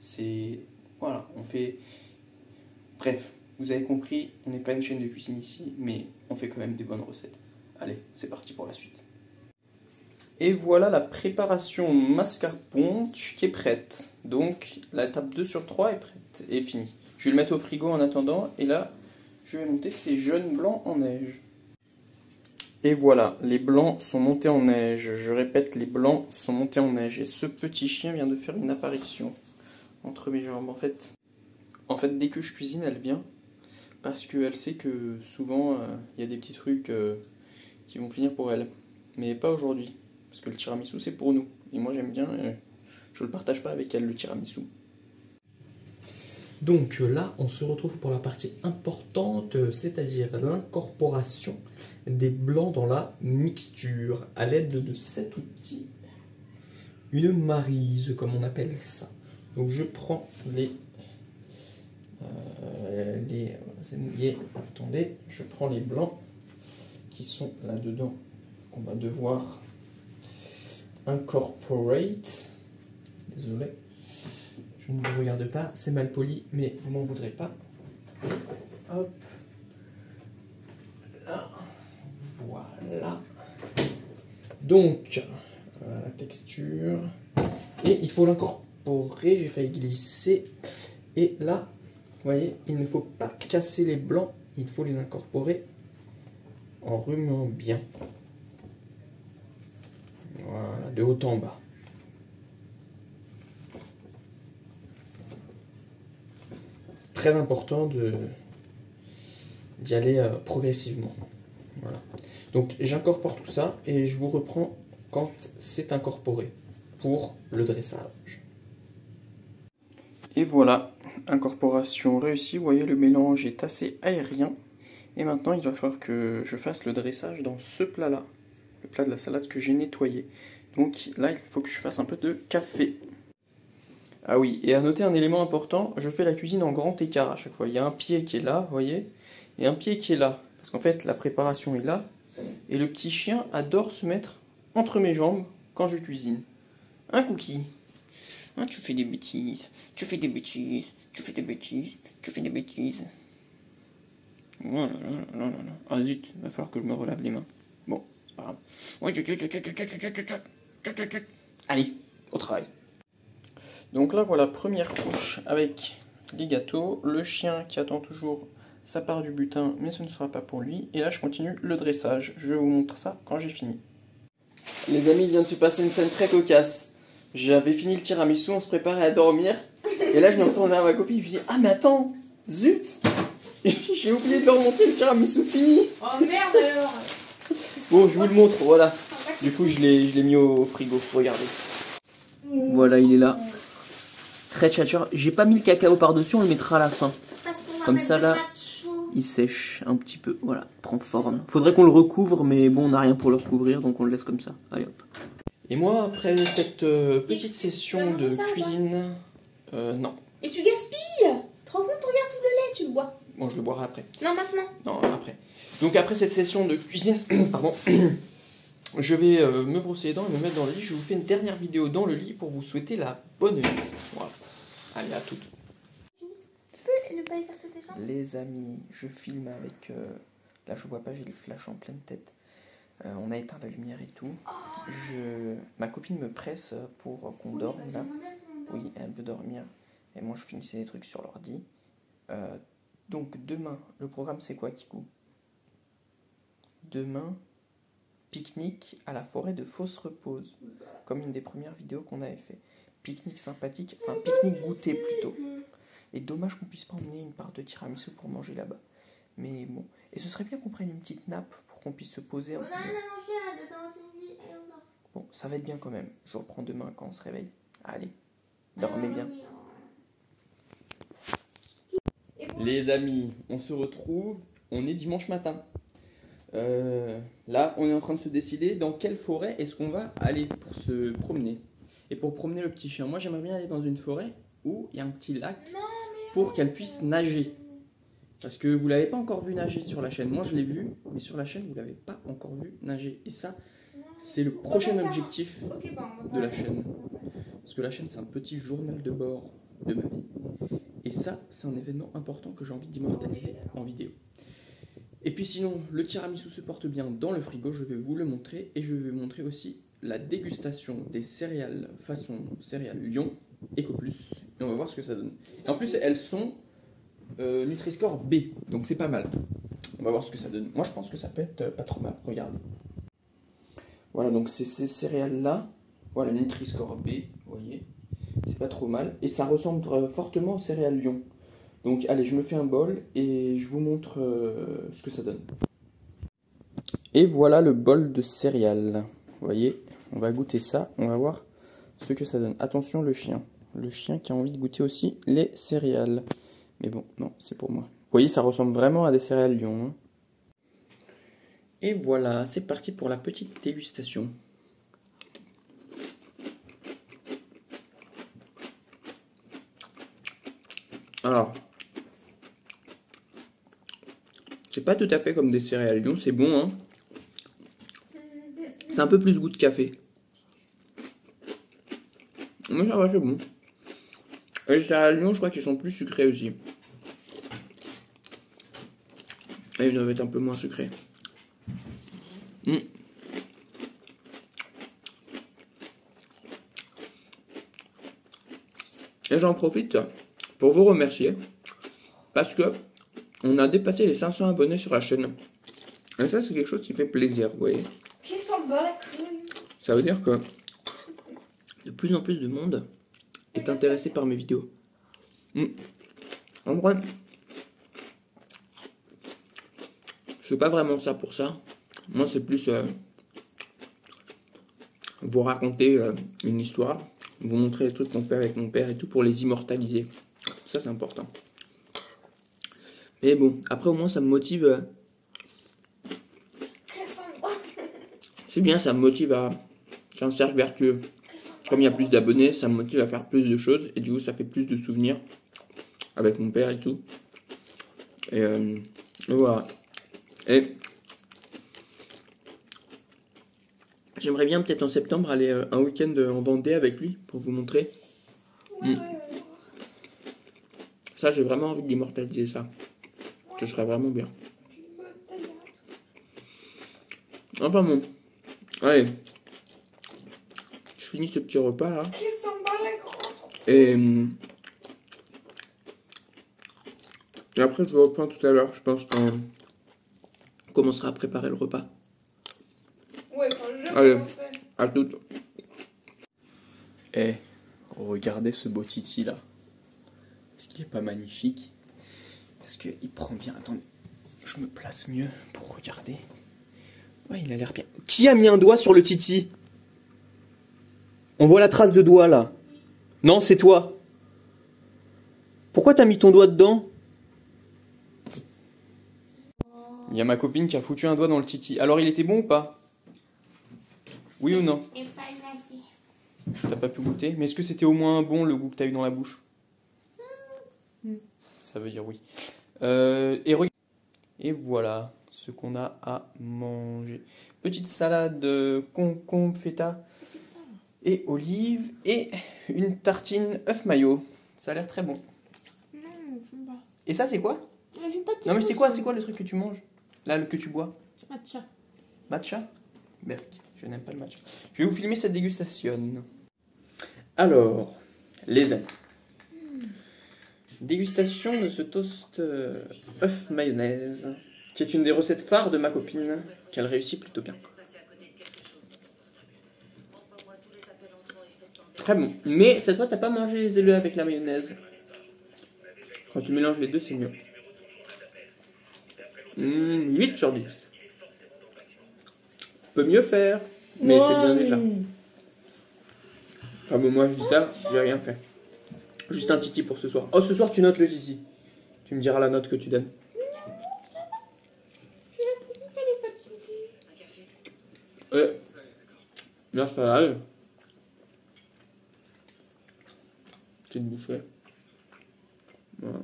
S1: C'est voilà, on fait. Bref, vous avez compris, on n'est pas une chaîne de cuisine ici, mais on fait quand même des bonnes recettes. Allez, c'est parti pour la suite. Et voilà la préparation mascarpone qui est prête. Donc l'étape 2 sur 3 est prête et finie. Je vais le mettre au frigo en attendant et là je vais monter ces jaunes blancs en neige. Et voilà, les blancs sont montés en neige. Je répète, les blancs sont montés en neige. Et ce petit chien vient de faire une apparition entre mes jambes. En fait dès que je cuisine, elle vient. Parce qu'elle sait que souvent, il y a des petits trucs qui vont finir pour elle. Mais pas aujourd'hui. Parce que le tiramisu, c'est pour nous. Et moi, j'aime bien. Je ne le partage pas avec elle, le tiramisu. Donc là, on se retrouve pour la partie importante, c'est-à-dire l'incorporation des blancs dans la mixture à l'aide de cet outil. Une maryse, comme on appelle ça. Donc je prends c'est mouillé. Attendez, je prends les blancs qui sont là-dedans, qu'on va devoir incorporate. Désolé, je ne vous regarde pas, c'est mal poli, mais vous m'en voudrez pas. Hop, là, voilà. Donc, la texture, et il faut l'incorporer. J'ai failli glisser, et là, vous voyez, il ne faut pas casser les blancs, il faut les incorporer en remuant bien. Voilà, de haut en bas. Très important d'y aller progressivement. Voilà. Donc j'incorpore tout ça et je vous reprends quand c'est incorporé pour le dressage. Et voilà, incorporation réussie. Vous voyez, le mélange est assez aérien. Et maintenant, il va falloir que je fasse le dressage dans ce plat-là. Le plat de la salade que j'ai nettoyé. Donc là, il faut que je fasse un peu de café. Ah oui, et à noter un élément important, je fais la cuisine en grand écart à chaque fois. Il y a un pied qui est là, vous voyez, et un pied qui est là. Parce qu'en fait, la préparation est là. Et le petit chien adore se mettre entre mes jambes quand je cuisine. Un Cookie. Ah, tu fais des bêtises, tu fais des bêtises, tu fais des bêtises, tu fais des bêtises. Oh là là là là là. Ah zut, il va falloir que je me relave les mains. Bon, c'est pas grave. Allez, au travail. Donc là, voilà, première couche avec les gâteaux. Le chien qui attend toujours sa part du butin, mais ce ne sera pas pour lui. Et là, je continue le dressage. Je vous montre ça quand j'ai fini. Les amis, il vient de se passer une scène très cocasse. J'avais fini le tiramisu, on se préparait à dormir. Et là, je me retourne vers ma copine, je lui dis « Ah, mais attends, zut, j'ai oublié de leur montrer le tiramisu fini. »
S2: Oh merde alors.
S1: Bon, je vous le montre, voilà. Du coup, je l'ai mis au frigo, regardez. Voilà, il est là. Très tchatcheur. J'ai pas mis le cacao par-dessus, on le mettra à la fin. Comme ça, là, il sèche un petit peu. Voilà, prend forme. Faudrait qu'on le recouvre, mais bon, on n'a rien pour le recouvrir, donc on le laisse comme ça. Allez hop. Et moi, après cette petite session de cuisine... non.
S2: Et tu gaspilles. Tu te rends compte, regarde tout le lait, tu le bois.
S1: Bon, je le boirai après.
S2: Non, maintenant.
S1: Non, après. Donc après cette session de cuisine, pardon, je vais me brosser les dents et me mettre dans le lit. Je vous fais une dernière vidéo dans le lit pour vous souhaiter la bonne nuit. Voilà. Allez, à toutes.
S2: Tu peux ne pas écarter tes jambes?
S1: Les amis, je filme avec... là, je vois pas, j'ai le flash en pleine tête. On a éteint la lumière et tout. Ma copine me presse pour qu'on dorme là. Oui, elle veut dormir. Et moi, je finissais des trucs sur l'ordi. Donc, demain, le programme, c'est quoi, Kikou? Demain, pique-nique à la forêt de Fausse Repose. Comme une des premières vidéos qu'on avait fait. Pique-nique sympathique, enfin, pique-nique goûter plutôt. Et dommage qu'on puisse pas emmener une part de tiramisu pour manger là-bas. Mais bon. Et ce serait bien qu'on prenne une petite nappe pour qu'on puisse se poser un peu. Bon, ça va être bien quand même. Je reprends demain quand on se réveille. Allez, dormez bien. Les amis, on se retrouve. On est dimanche matin. Là, on est en train de se décider dans quelle forêt est-ce qu'on va aller pour se promener. Et pour promener le petit chien, moi j'aimerais bien aller dans une forêt où il y a un petit lac pour qu'elle puisse nager. Parce que vous ne l'avez pas encore vu nager sur la chaîne. Moi je l'ai vu, mais sur la chaîne vous ne l'avez pas encore vu nager. Et ça, c'est le prochain objectif de la chaîne. Parce que la chaîne, c'est un petit journal de bord de ma vie. Et ça, c'est un événement important que j'ai envie d'immortaliser en vidéo. Et puis sinon, le tiramisu se porte bien dans le frigo, je vais vous le montrer. Et je vais vous montrer aussi la dégustation des céréales façon céréales Lion Eco Plus. Et on va voir ce que ça donne. Et en plus, elles sont Nutri-Score B, donc c'est pas mal. On va voir ce que ça donne. Moi, je pense que ça peut être pas trop mal. Regardez. Voilà, donc c'est ces céréales-là. Voilà, Nutri-Score B, vous voyez. C'est pas trop mal. Et ça ressemble fortement aux céréales Lion. Donc, allez, je me fais un bol et je vous montre ce que ça donne. Et voilà le bol de céréales. Vous voyez, on va goûter ça. On va voir ce que ça donne. Attention, le chien. Le chien qui a envie de goûter aussi les céréales. Mais bon, non, c'est pour moi. Vous voyez, ça ressemble vraiment à des céréales Lion. Hein. Et voilà, c'est parti pour la petite dégustation. Alors, c'est pas tout à fait comme des céréales Lion, c'est bon, hein. C'est un peu plus goût de café. Mais ça va, c'est bon. Et les céréales Lion, je crois qu'ils sont plus sucrés aussi. Et ils doivent être un peu moins sucrés. Et j'en profite pour vous remercier parce que on a dépassé les 500 abonnés sur la chaîne. Et ça, c'est quelque chose qui fait plaisir, vous voyez.
S2: Qui s'en bat la couille?
S1: Ça veut dire que de plus en plus de monde est intéressé par mes vidéos. En vrai, je fais pas vraiment ça pour ça. Moi, c'est plus vous raconter une histoire, vous montrer les trucs qu'on fait avec mon père et tout pour les immortaliser. Ça, c'est important. Mais bon, après, au moins, ça me motive. C'est bien, ça me motive à... C'est un cercle vertueux. Comme il y a plus d'abonnés, ça me motive à faire plus de choses. Et du coup, ça fait plus de souvenirs avec mon père et tout. Et voilà. Et j'aimerais bien peut-être en septembre aller un week-end en Vendée avec lui pour vous montrer. Ça, j'ai vraiment envie d'immortaliser ça. Ce serait vraiment bien. Enfin bon. Allez. Je finis ce petit repas là. Et après, je vous reprends tout à l'heure. Je pense qu'on commencera à préparer le repas.
S2: Ouais, quand je
S1: allez, à toutes. Eh, regardez ce beau titi là. Est-ce qu'il est pas magnifique? Parce qu'il prend bien. Attendez, je me place mieux pour regarder. Ouais, il a l'air bien. Qui a mis un doigt sur le titi? On voit la trace de doigt là. Non, c'est toi. Pourquoi t'as mis ton doigt dedans? Il y a ma copine qui a foutu un doigt dans le titi. Alors il était bon ou pas? Oui ou non? T'as pas pu goûter? Mais est-ce que c'était au moins bon le goût que t'as eu dans la bouche? Ça veut dire oui. Et voilà ce qu'on a à manger. Petite salade concombre, feta et olive. Et une tartine œuf mayo. Ça a l'air très bon. Et ça c'est quoi? Non mais c'est quoi le truc que tu manges? Là, que tu bois?
S2: Matcha.
S1: Matcha? Berk, je n'aime pas le matcha. Je vais vous filmer cette dégustation. Alors, les amis. Dégustation de ce toast œuf mayonnaise, qui est une des recettes phares de ma copine, qu'elle réussit plutôt bien. Très bon. Mais cette fois, t'as pas mangé les œufs avec la mayonnaise. Quand tu mélanges les deux, c'est mieux. 8 sur 10. Peut mieux faire, mais c'est bien déjà. Enfin bon, moi je dis ça, j'ai rien fait. Juste un titi pour ce soir. Oh, ce soir tu notes le titi. Tu me diras la note que tu donnes. Là ça arrive. Petite bouchée. Voilà.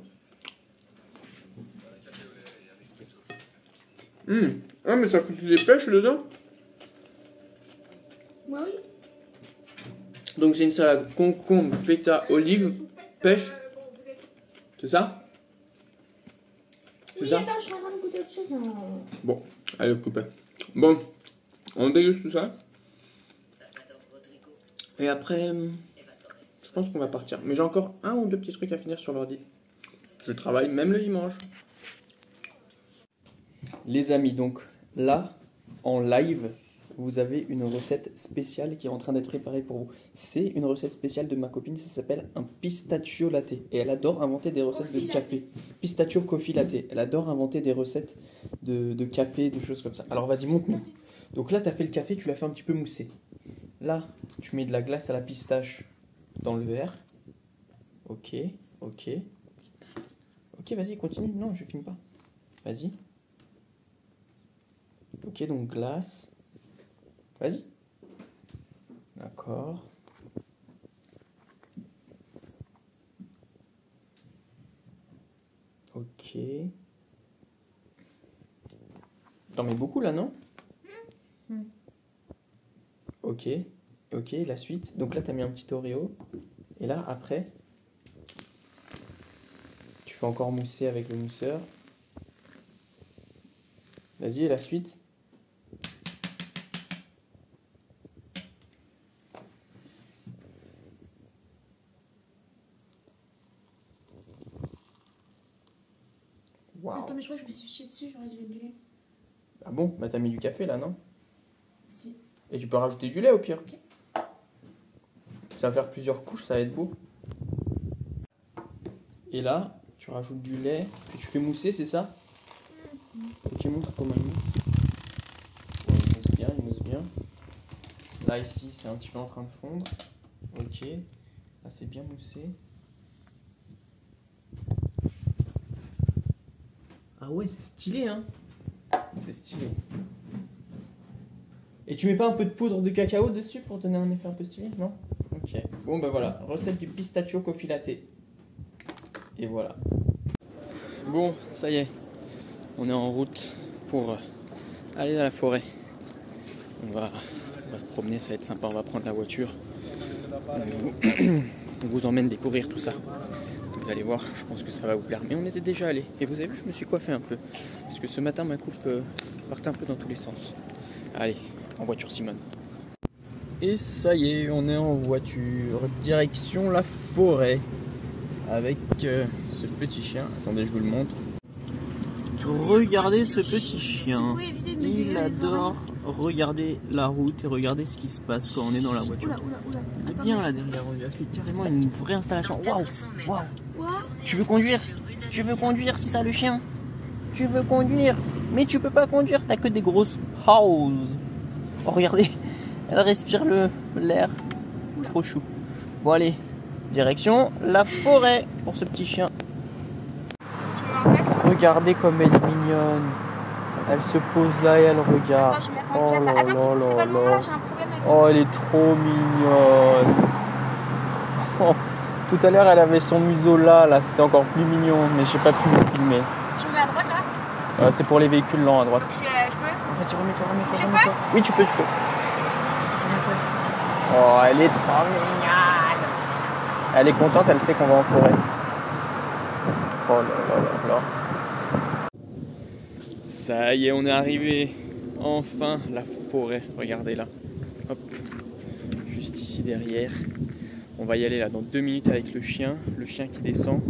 S1: Ah mais ça coûte des pêches dedans.
S2: Ouais, oui.
S1: Donc c'est une salade concombre, feta, olive, pêche. C'est ça? C'est ça?
S2: Attends, je suis en train de goûter autre chose. Non.
S1: Bon, allez, coupez. Bon, on déguste tout ça. Et après, je pense qu'on va partir. Mais j'ai encore un ou deux petits trucs à finir sur l'ordi. Je travaille même le dimanche. Les amis, donc là, en live, vous avez une recette spéciale qui est en train d'être préparée pour vous. C'est une recette spéciale de ma copine, ça s'appelle un pistachio latte. Et elle adore inventer des recettes de café. Pistachio coffee latte. Elle adore inventer des recettes de café, de choses comme ça. Alors vas-y, montre-nous. Donc là, tu as fait le café, tu l'as fait un petit peu mousser. Là, tu mets de la glace à la pistache dans le verre. Ok, ok. Ok, vas-y, continue. Non, je finis pas. Vas-y. Ok, donc glace. Vas-y. D'accord. Ok. T'en mets beaucoup là, non? Ok. Ok, la suite. Donc là, t'as mis un petit Oreo. Et là, après, tu fais encore mousser avec le mousseur. Vas-y, et la suite. Wow.
S2: Attends, mais je crois que je me suis chié dessus, j'aurais dû mettre du lait.
S1: Ah bon? Bah t'as mis du café là, non?
S2: Si.
S1: Et tu peux rajouter du lait au pire. Ça va faire plusieurs couches, ça va être beau. Et là, tu rajoutes du lait que tu fais mousser, c'est ça? Ok, montre comment il mousse. Ouais, il mousse bien. Là, ici, c'est un petit peu en train de fondre. Ok. Là, c'est bien moussé. Ah ouais, c'est stylé, hein? C'est stylé. Et tu mets pas un peu de poudre de cacao dessus pour donner un effet un peu stylé, non? Ok. Bon, bah voilà. Recette du pistachio coffee latte. Et voilà. Bon, ça y est. On est en route pour aller dans la forêt. On va se promener, ça va être sympa. On va prendre la voiture. On vous emmène découvrir tout ça. Vous allez voir, je pense que ça va vous plaire. Mais on était déjà allé. Et vous avez vu, je me suis coiffé un peu. Parce que ce matin, ma coupe partait un peu dans tous les sens. Allez, en voiture Simone. Et ça y est, on est en voiture. Direction la forêt. Avec ce petit chien. Attendez, je vous le montre. Regardez ce petit chien. Il adore regarder la route et regarder ce qui se passe quand on est dans la voiture. Il est bien là derrière, il a fait carrément une vraie installation. Waouh, waouh. Tu veux conduire? Tu veux conduire, c'est ça le chien? Tu veux conduire? Mais tu peux pas conduire, t'as que des grosses pauses. Oh, regardez, elle respire l'air. Trop chou. Bon allez, direction la forêt pour ce petit chien. Regardez comme elle est mignonne. Elle se pose là et elle regarde. Oh là là là là. Oh, elle est trop mignonne. Oh, tout à l'heure, elle avait son museau là, c'était encore plus mignon, mais j'ai pas pu me filmer.
S2: Je me mets à droite là?
S1: C'est pour les véhicules lents à droite.
S2: Je peux?
S1: Vas-y, remets-toi. Oui, tu peux. Oh, elle est trop mignonne. Elle est contente, elle sait qu'on va en forêt. Oh là là là là. Ça y est, on est arrivé. Enfin, la forêt. Regardez là. Hop. Juste ici derrière. On va y aller là dans 2 minutes avec le chien qui descend.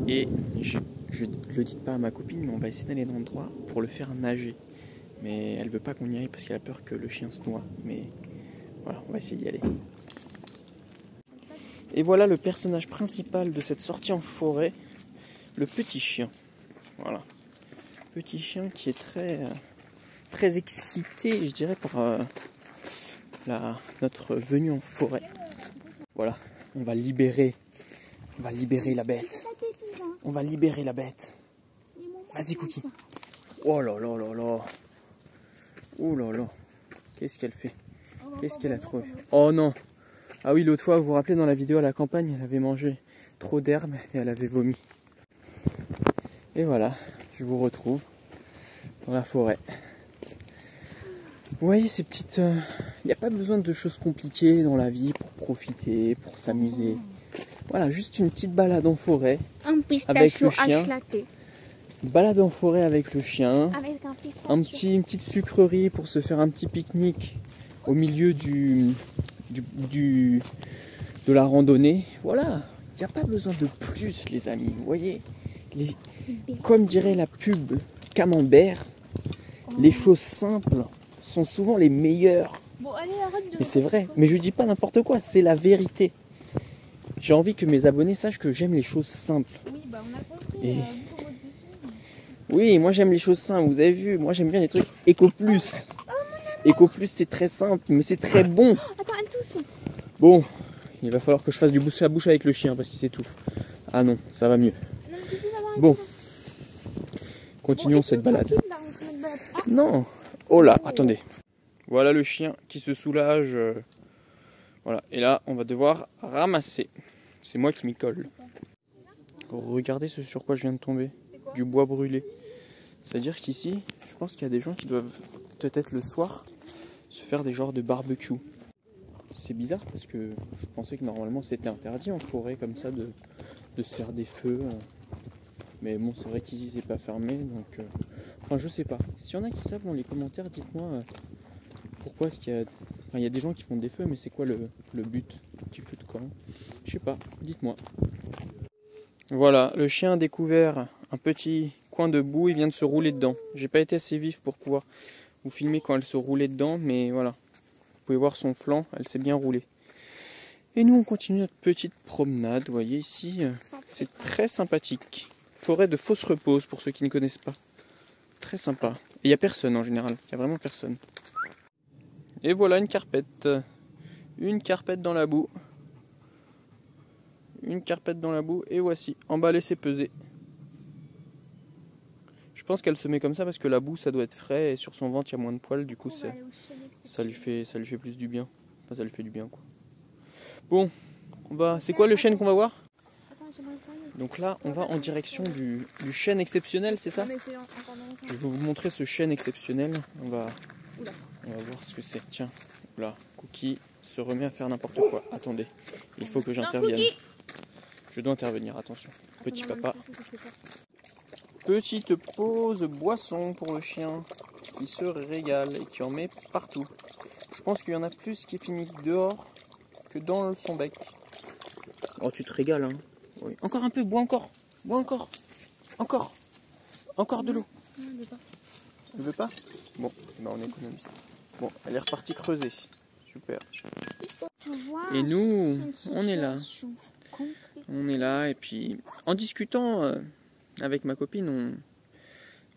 S1: Et je le dis pas à ma copine, mais on va essayer d'aller dans l'endroit pour le faire nager. Mais elle veut pas qu'on y aille parce qu'elle a peur que le chien se noie. Mais voilà, on va essayer d'y aller. Et voilà le personnage principal de cette sortie en forêt, le petit chien. Voilà. Petit chien qui est très excité, je dirais, par notre venue en forêt. Voilà, on va libérer la bête. On va libérer la bête. Vas-y, Cookie. Oh là là là là. Oh là là. Qu'est-ce qu'elle fait? Qu'est-ce qu'elle a trouvé? Oh non. Ah oui, l'autre fois, vous vous rappelez, dans la vidéo à la campagne, elle avait mangé trop d'herbe et elle avait vomi. Et voilà, je vous retrouve dans la forêt. Vous voyez ces petites... Il n'y a pas besoin de choses compliquées dans la vie pour profiter, pour s'amuser. Voilà, juste une petite balade en forêt avec le chien. Balade en forêt avec le chien.
S2: Avec un pistachio.
S1: Une petite sucrerie pour se faire un petit pique-nique au milieu de la randonnée. Voilà, il n'y a pas besoin de plus, les amis. Vous voyez, comme dirait la pub Camembert, les choses simples sont souvent les meilleures.
S2: Bon, allez, arrête de...
S1: Mais c'est vrai, mais je dis pas n'importe quoi, c'est la vérité. J'ai envie que mes abonnés sachent que j'aime les choses simples.
S2: Oui, bah on a compris.
S1: Et... oui, moi j'aime les choses simples, vous avez vu, moi j'aime bien les trucs Eco Plus. Eco Plus c'est très simple, mais c'est très bon.
S2: Attends, elle tousse.
S1: Bon, il va falloir que je fasse du bouche à bouche avec le chien parce qu'il s'étouffe. Ah non, ça va mieux. Bon, continuons cette balade. Non. Oh là, attendez. Voilà le chien qui se soulage. Voilà, et là, on va devoir ramasser. C'est moi qui m'y colle. Regardez ce sur quoi je viens de tomber. Du bois brûlé. C'est-à-dire qu'ici, je pense qu'il y a des gens qui doivent, peut-être le soir, se faire des genres de barbecue. C'est bizarre parce que je pensais que normalement c'était interdit en forêt comme ça de se faire des feux. Mais bon, c'est vrai qu'ici c'est pas fermé, donc... Enfin, je sais pas. S'il y en a qui savent dans les commentaires, dites-moi pourquoi est-ce qu'il y a... Enfin, il y a des gens qui font des feux, mais c'est quoi le but du petit feu de camp? Je sais pas, dites-moi. Voilà, le chien a découvert un petit coin de boue, il vient de se rouler dedans. J'ai pas été assez vif pour pouvoir vous filmer quand elle se roulait dedans, mais voilà. Vous pouvez voir son flanc, elle s'est bien roulée. Et nous on continue notre petite promenade, vous voyez ici, c'est très sympathique. Forêt de Fausse Repose pour ceux qui ne connaissent pas. Très sympa. Et il n'y a personne en général, il n'y a vraiment personne. Et voilà une carpette. Une carpette dans la boue. Une carpette dans la boue et voici, emballée c'est pesé. Je pense qu'elle se met comme ça parce que la boue ça doit être frais et sur son ventre il y a moins de poils, du coup ça lui fait plus du bien. Enfin ça lui fait du bien quoi. Bon, c'est quoi le chêne qu'on va voir? Donc là on va en direction du chêne exceptionnel, c'est ça? Je vais vous montrer ce chêne exceptionnel. On va voir ce que c'est. Tiens, là, Cookie se remet à faire n'importe quoi. Attendez, il faut que j'intervienne. Je dois intervenir, attention. Petit papa. Petite pause boisson pour le chien qui se régale et qui en met partout. Je pense qu'il y en a plus qui finissent dehors que dans son bec. Oh, tu te régales, hein. Oui. Encore un peu, bois encore. Bois encore. Encore. Encore de l'eau. Elle veut pas? Bon, on économise. Bon, elle est repartie creuser. Super. Et nous, on est là. On est là et puis en discutant avec ma copine,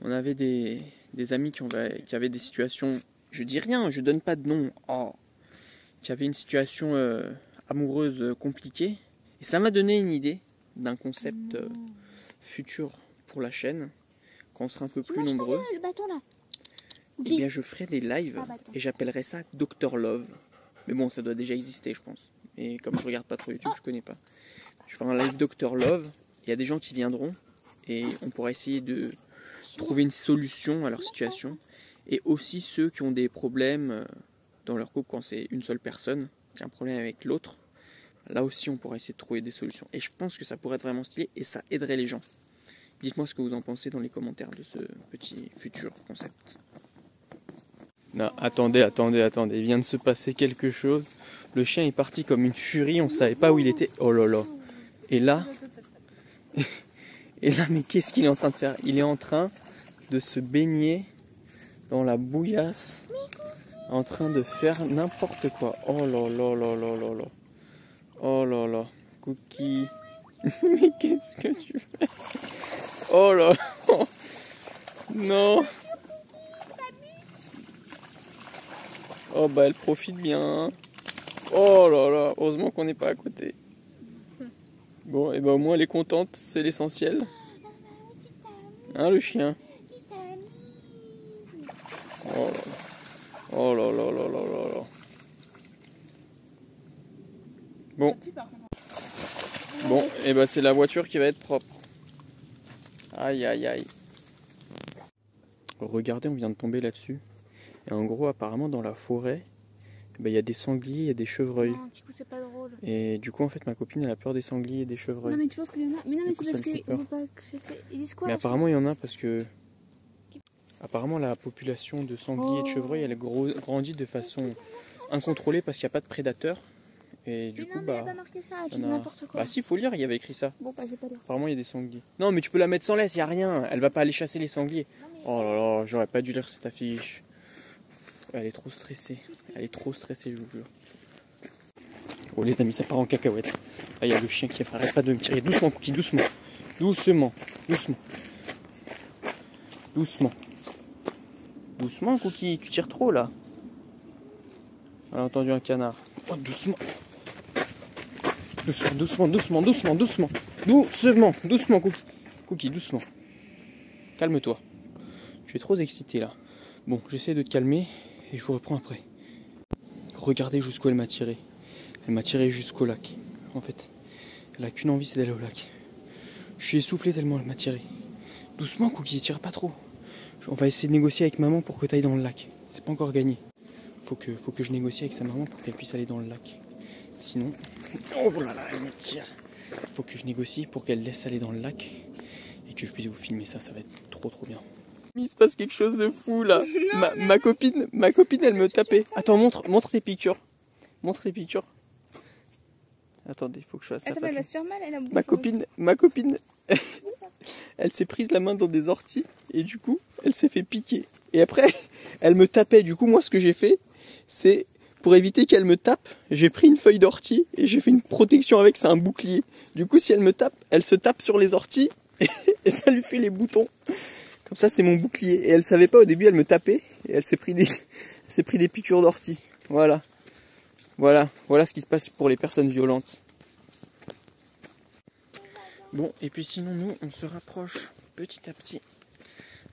S1: on avait des amis qui avaient des situations, je dis rien, je donne pas de nom, qui avaient une situation amoureuse compliquée. Et ça m'a donné une idée d'un concept futur pour la chaîne, quand on sera un peu plus nombreux.
S2: Le bâton là.
S1: Eh bien je ferai des lives et j'appellerai ça Dr Love. Mais bon, ça doit déjà exister je pense. Et comme je regarde pas trop YouTube, je connais pas. Je ferai un live Dr Love, il y a des gens qui viendront et on pourra essayer de trouver une solution à leur situation. Et aussi ceux qui ont des problèmes dans leur couple quand c'est une seule personne qui a un problème avec l'autre. Là aussi on pourra essayer de trouver des solutions. Et je pense que ça pourrait être vraiment stylé et ça aiderait les gens. Dites-moi ce que vous en pensez dans les commentaires de ce petit futur concept. Non, attendez, il vient de se passer quelque chose. Le chien est parti comme une furie, on ne savait pas où il était. Oh là là. Et là, mais qu'est-ce qu'il est en train de faire? Il est en train de se baigner dans la bouillasse, en train de faire n'importe quoi. Oh là là là là là là. Oh là là. Cookie. Mais qu'est-ce que tu fais? Oh là là. Non. Oh bah elle profite bien. Oh là là, heureusement qu'on n'est pas à côté. Bon, et bah au moins elle est contente, c'est l'essentiel. Hein le chien? Oh là là. Oh là là là là là là. Bon, et bah c'est la voiture qui va être propre. Aïe aïe aïe. Regardez, on vient de tomber là-dessus. Et en gros, apparemment, dans la forêt, il y a des sangliers, il y a des chevreuils.
S2: Non, du coup, c'est pas drôle.
S1: Et du coup, en fait, ma copine, elle a peur des sangliers et des chevreuils.
S2: Non, mais tu penses qu'il y en a? Mais non, mais c'est parce qu'ils veulent pas que je sais. Ils disent quoi?
S1: Mais apparemment, il y en a parce que... Apparemment, la population de sangliers et de chevreuils, elle grandit de façon incontrôlée parce qu'il n'y a pas de prédateurs. Et du coup,
S2: mais il n'y a pas marqué ça, tu dis n'importe quoi.
S1: Bah si, il faut lire, il y avait écrit ça.
S2: Bon, bah, j'ai pas lire.
S1: Apparemment, il y a des sangliers. Non, mais tu peux la mettre sans laisse, il n'y a rien. Elle va pas aller chasser les sangliers. Oh là là, j'aurais pas dû lire cette affiche. Elle est trop stressée. Elle est trop stressée, je vous jure. Oh les amis, ça part en cacahuète. Là, il y a le chien qui arrête pas de me tirer. Doucement, Cookie, doucement. Doucement, doucement. Doucement. Doucement, Cookie, tu tires trop là. Elle a entendu un canard. Oh, doucement. Doucement, doucement, doucement, doucement, doucement. Doucement, doucement, Cookie. Cookie, doucement. Calme-toi. Tu es trop excité là. Bon, j'essaie de te calmer et je vous reprends après. Regardez jusqu'où elle m'a tiré. Elle m'a tiré jusqu'au lac. En fait, elle a qu'une envie, c'est d'aller au lac. Je suis essoufflé tellement elle m'a tiré. Doucement, Cookie, tire pas trop. On va essayer de négocier avec maman pour que tu ailles dans le lac. C'est pas encore gagné. Faut que je négocie avec sa maman pour qu'elle puisse aller dans le lac. Sinon... Oh là là, elle me tire. Faut que je négocie pour qu'elle laisse aller dans le lac et que je puisse vous filmer ça, ça va être trop bien. Il se passe quelque chose de fou là. Ma copine, elle me tapait. Attends, montre tes piqûres. Montre tes piqûres. Attendez, il faut que je fasse ça.
S2: Attends, elle va se faire mal, elle a
S1: ma copine, elle s'est prise la main dans des orties et du coup, elle s'est fait piquer. Et après, elle me tapait. Du coup, moi, ce que j'ai fait, c'est pour éviter qu'elle me tape, j'ai pris une feuille d'ortie et j'ai fait une protection avec, c'est un bouclier. Du coup, si elle me tape, elle se tape sur les orties et ça lui fait les boutons. Comme ça, c'est mon bouclier. Et elle savait pas, au début, elle me tapait et elle s'est pris des piqûres d'ortie. Voilà. Voilà ce qui se passe pour les personnes violentes. Bon, et puis sinon, nous, on se rapproche petit à petit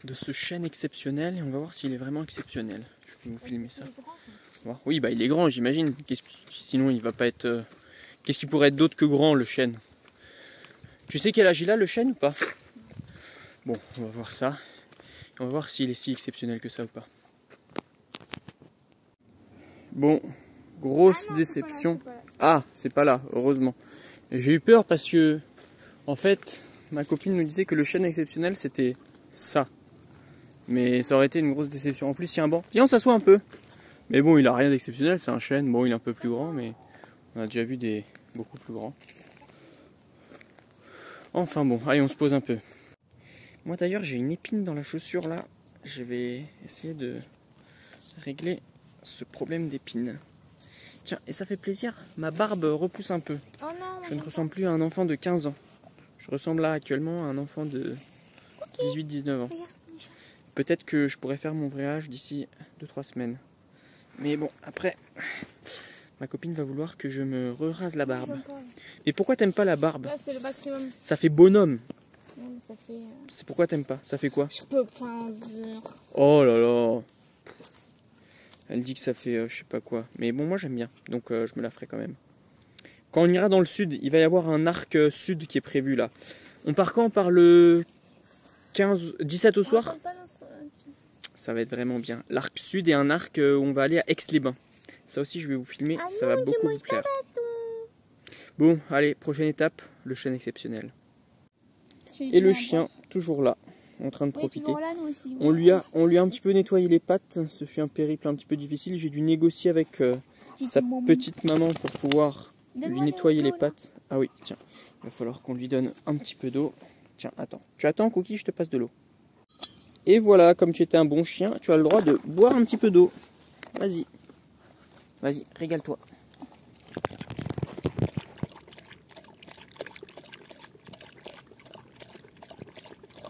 S1: de ce chêne exceptionnel et on va voir s'il est vraiment exceptionnel. Je vais vous filmer ça. Oui, bah il est grand, j'imagine. Sinon, il va pas être... Qu'est-ce qui pourrait être d'autre que grand, le chêne? Tu sais quel âge il a, le chêne, ou pas? Bon, on va voir ça. On va voir s'il est si exceptionnel que ça ou pas. Bon, grosse déception. Ah, c'est pas là, heureusement. J'ai eu peur parce que, en fait, ma copine nous disait que le chêne exceptionnel, c'était ça. Mais ça aurait été une grosse déception. En plus, il y a un banc. Viens, on s'assoit un peu. Mais bon, il a rien d'exceptionnel, c'est un chêne. Bon, il est un peu plus grand, mais on a déjà vu des beaucoup plus grands. Enfin bon, allez, on se pose un peu. Moi d'ailleurs, j'ai une épine dans la chaussure là. Je vais essayer de régler ce problème d'épine. Tiens, et ça fait plaisir, ma barbe repousse un peu.
S2: Oh non,
S1: je ne ressemble plus à un enfant de 15 ans. Je ressemble là actuellement à un enfant de 18-19 ans. Peut-être que je pourrais faire mon vrai âge d'ici 2-3 semaines. Mais bon, après, ma copine va vouloir que je me rase la barbe. Mais pourquoi t'aimes pas la barbe?
S2: Là, c'est le maximum.
S1: Ça fait bonhomme.
S2: Non, ça fait...
S1: C'est pourquoi t'aimes pas? Ça fait quoi?
S2: Je peux pas en dire.
S1: Oh là là. Elle dit que ça fait je sais pas quoi. Mais bon, moi j'aime bien. Donc je me la ferai quand même. Quand on ira dans le sud, il va y avoir un arc sud qui est prévu là. On part quand? On part le 17 au soir? Ça va être vraiment bien. L'arc sud est un arc où on va aller à Aix-les-Bains. Ça aussi je vais vous filmer, ça va beaucoup vous plaire. Bon, allez, prochaine étape, le chêne exceptionnel. Et le chien, toujours là, en train de profiter. On lui a un petit peu nettoyé les pattes, ce fut un périple un petit peu difficile. J'ai dû négocier avec sa petite maman pour pouvoir lui nettoyer les pattes. Ah oui, tiens, il va falloir qu'on lui donne un petit peu d'eau. Tiens, attends. Tu attends, Cookie, je te passe de l'eau. Et voilà, comme tu étais un bon chien, tu as le droit de boire un petit peu d'eau. Vas-y. Vas-y, régale-toi.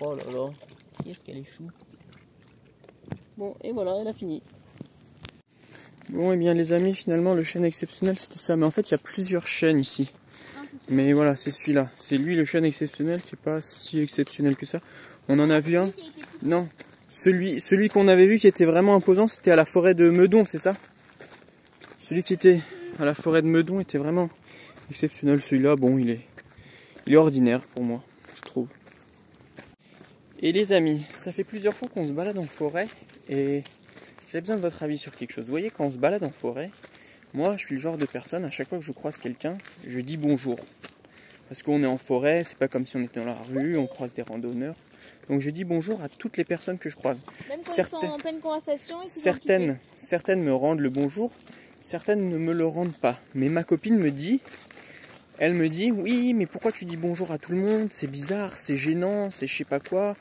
S1: Oh là là, qu'est-ce qu'elle est chou. Bon, et voilà, elle a fini. Bon, et bien les amis, finalement, le chêne exceptionnel, c'était ça. Mais en fait, il y a plusieurs chênes ici. Mais voilà, c'est celui-là. C'est lui, le chêne exceptionnel, qui n'est pas si exceptionnel que ça. On en a vu un. Non, celui qu'on avait vu qui était vraiment imposant, c'était à la forêt de Meudon, c'est ça? Celui qui était à la forêt de Meudon était vraiment exceptionnel. Celui-là, bon, il est ordinaire pour moi, je trouve. Et les amis, ça fait plusieurs fois qu'on se balade en forêt et j'ai besoin de votre avis sur quelque chose. Vous voyez, quand on se balade en forêt, moi je suis le genre de personne, à chaque fois que je croise quelqu'un, je dis bonjour. Parce qu'on est en forêt, c'est pas comme si on était dans la rue, on croise des randonneurs. Donc je dis bonjour à toutes les personnes que je croise.
S2: Même quand ils sont en pleine conversation.
S1: Certaines me rendent le bonjour, certaines ne me le rendent pas. Mais ma copine me dit... Elle me dit, oui, mais pourquoi tu dis bonjour à tout le monde? C'est bizarre, c'est gênant, c'est je sais pas quoi.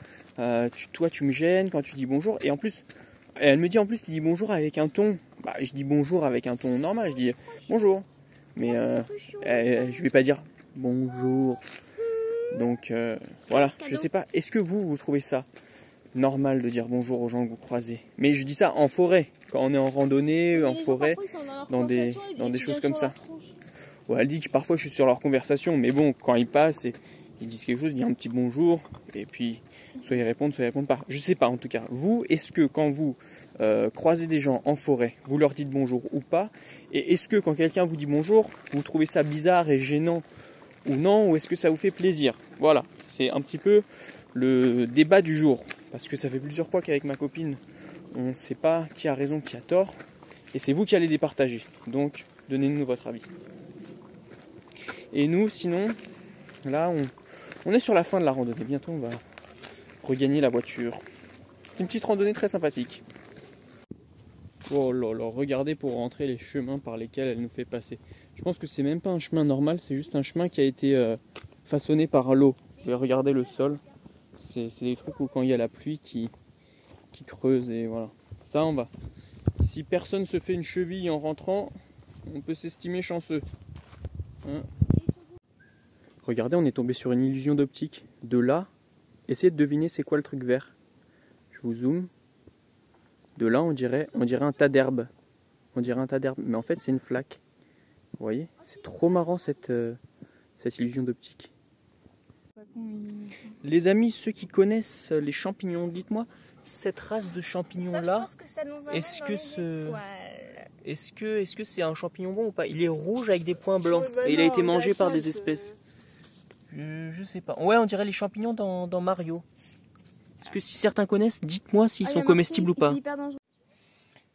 S1: Toi, tu me gênes quand tu dis bonjour. Et en plus, elle me dit, en plus, tu dis bonjour avec un ton. Bah, je dis bonjour avec un ton normal, je dis bonjour. Mais je vais pas dire bonjour. Donc, voilà, je sais pas. Est-ce que vous trouvez ça normal de dire bonjour aux gens que vous croisez? Mais je dis ça en forêt, quand on est en randonnée, en forêt, dans des choses comme ça. Ouais, elle dit que parfois je suis sur leur conversation, mais bon, quand ils passent et ils disent quelque chose, ils disent un petit bonjour, et puis soit ils répondent pas. Je sais pas en tout cas. Vous, est-ce que quand vous croisez des gens en forêt, vous leur dites bonjour ou pas? Et est-ce que quand quelqu'un vous dit bonjour, vous trouvez ça bizarre et gênant ou non? Ou est-ce que ça vous fait plaisir? Voilà, c'est un petit peu le débat du jour. Parce que ça fait plusieurs fois qu'avec ma copine, on ne sait pas qui a raison, qui a tort. Et c'est vous qui allez départager. Donc, donnez-nous votre avis. Et nous, sinon, là, on est sur la fin de la randonnée. Bientôt, on va regagner la voiture. C'est une petite randonnée très sympathique. Oh là là, regardez pour rentrer les chemins par lesquels elle nous fait passer. Je pense que c'est même pas un chemin normal, c'est juste un chemin qui a été façonné par l'eau. Vous pouvez regarder le sol. C'est des trucs où quand il y a la pluie qui creuse et voilà. Ça on va. Si personne se fait une cheville en rentrant, on peut s'estimer chanceux. Hein? Regardez, on est tombé sur une illusion d'optique. De là, essayez de deviner c'est quoi le truc vert. Je vous zoome. De là, on dirait un tas d'herbes. On dirait un tas d'herbes, mais en fait c'est une flaque. Vous voyez? C'est trop marrant cette illusion d'optique. Les amis, ceux qui connaissent les champignons, dites-moi, cette race de champignons-là, est-ce que c'est un champignon bon ou pas? Il est rouge avec des points blancs et il a été mangé par des espèces. Je sais pas. Ouais, on dirait les champignons dans Mario. Est-ce que si certains connaissent, dites-moi s'ils sont comestibles ou pas.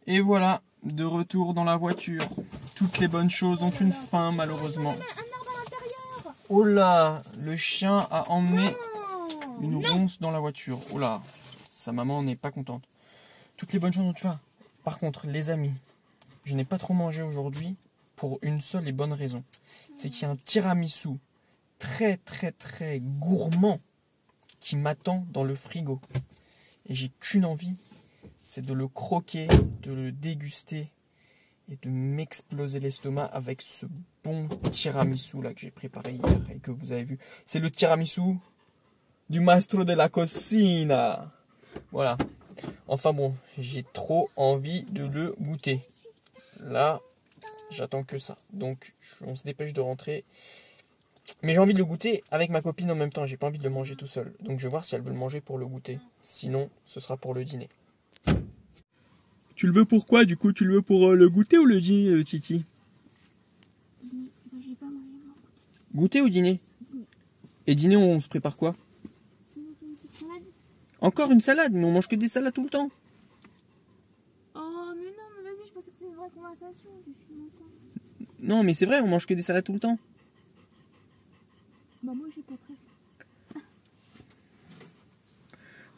S1: Et voilà, de retour dans la voiture. Toutes les bonnes choses ont une fin, malheureusement. Oh là, le chien a emmené une ronce dans la voiture. Oh là, sa maman n'est pas contente. Toutes les bonnes choses ont une fin. Par contre, les amis, je n'ai pas trop mangé aujourd'hui pour une seule et bonne raison. C'est qu'il y a un tiramisu très très très gourmand qui m'attend dans le frigo. Et j'ai qu'une envie, c'est de le croquer, de le déguster et de m'exploser l'estomac avec ce bon tiramisu là que j'ai préparé hier et que vous avez vu. C'est le tiramisu du maestro de la cocina. Voilà. Enfin bon, j'ai trop envie de le goûter. Là, j'attends que ça. Donc, on se dépêche de rentrer. Mais j'ai envie de le goûter avec ma copine en même temps. J'ai pas envie de le manger tout seul. Donc, je vais voir si elle veut le manger pour le goûter. Sinon, ce sera pour le dîner. Tu le veux pour quoi, du coup? Tu le veux pour le goûter ou le dîner, Titi? Goûter ou dîner? Et dîner, on se prépare quoi? Encore une salade? Mais on mange que des salades tout le temps.
S2: Oh, mais non, mais vas-y, je pensais que c'était une vraie conversation.
S1: Non, mais c'est vrai, on mange que des salades tout le temps.
S2: Bah, moi, j'ai pas très faim.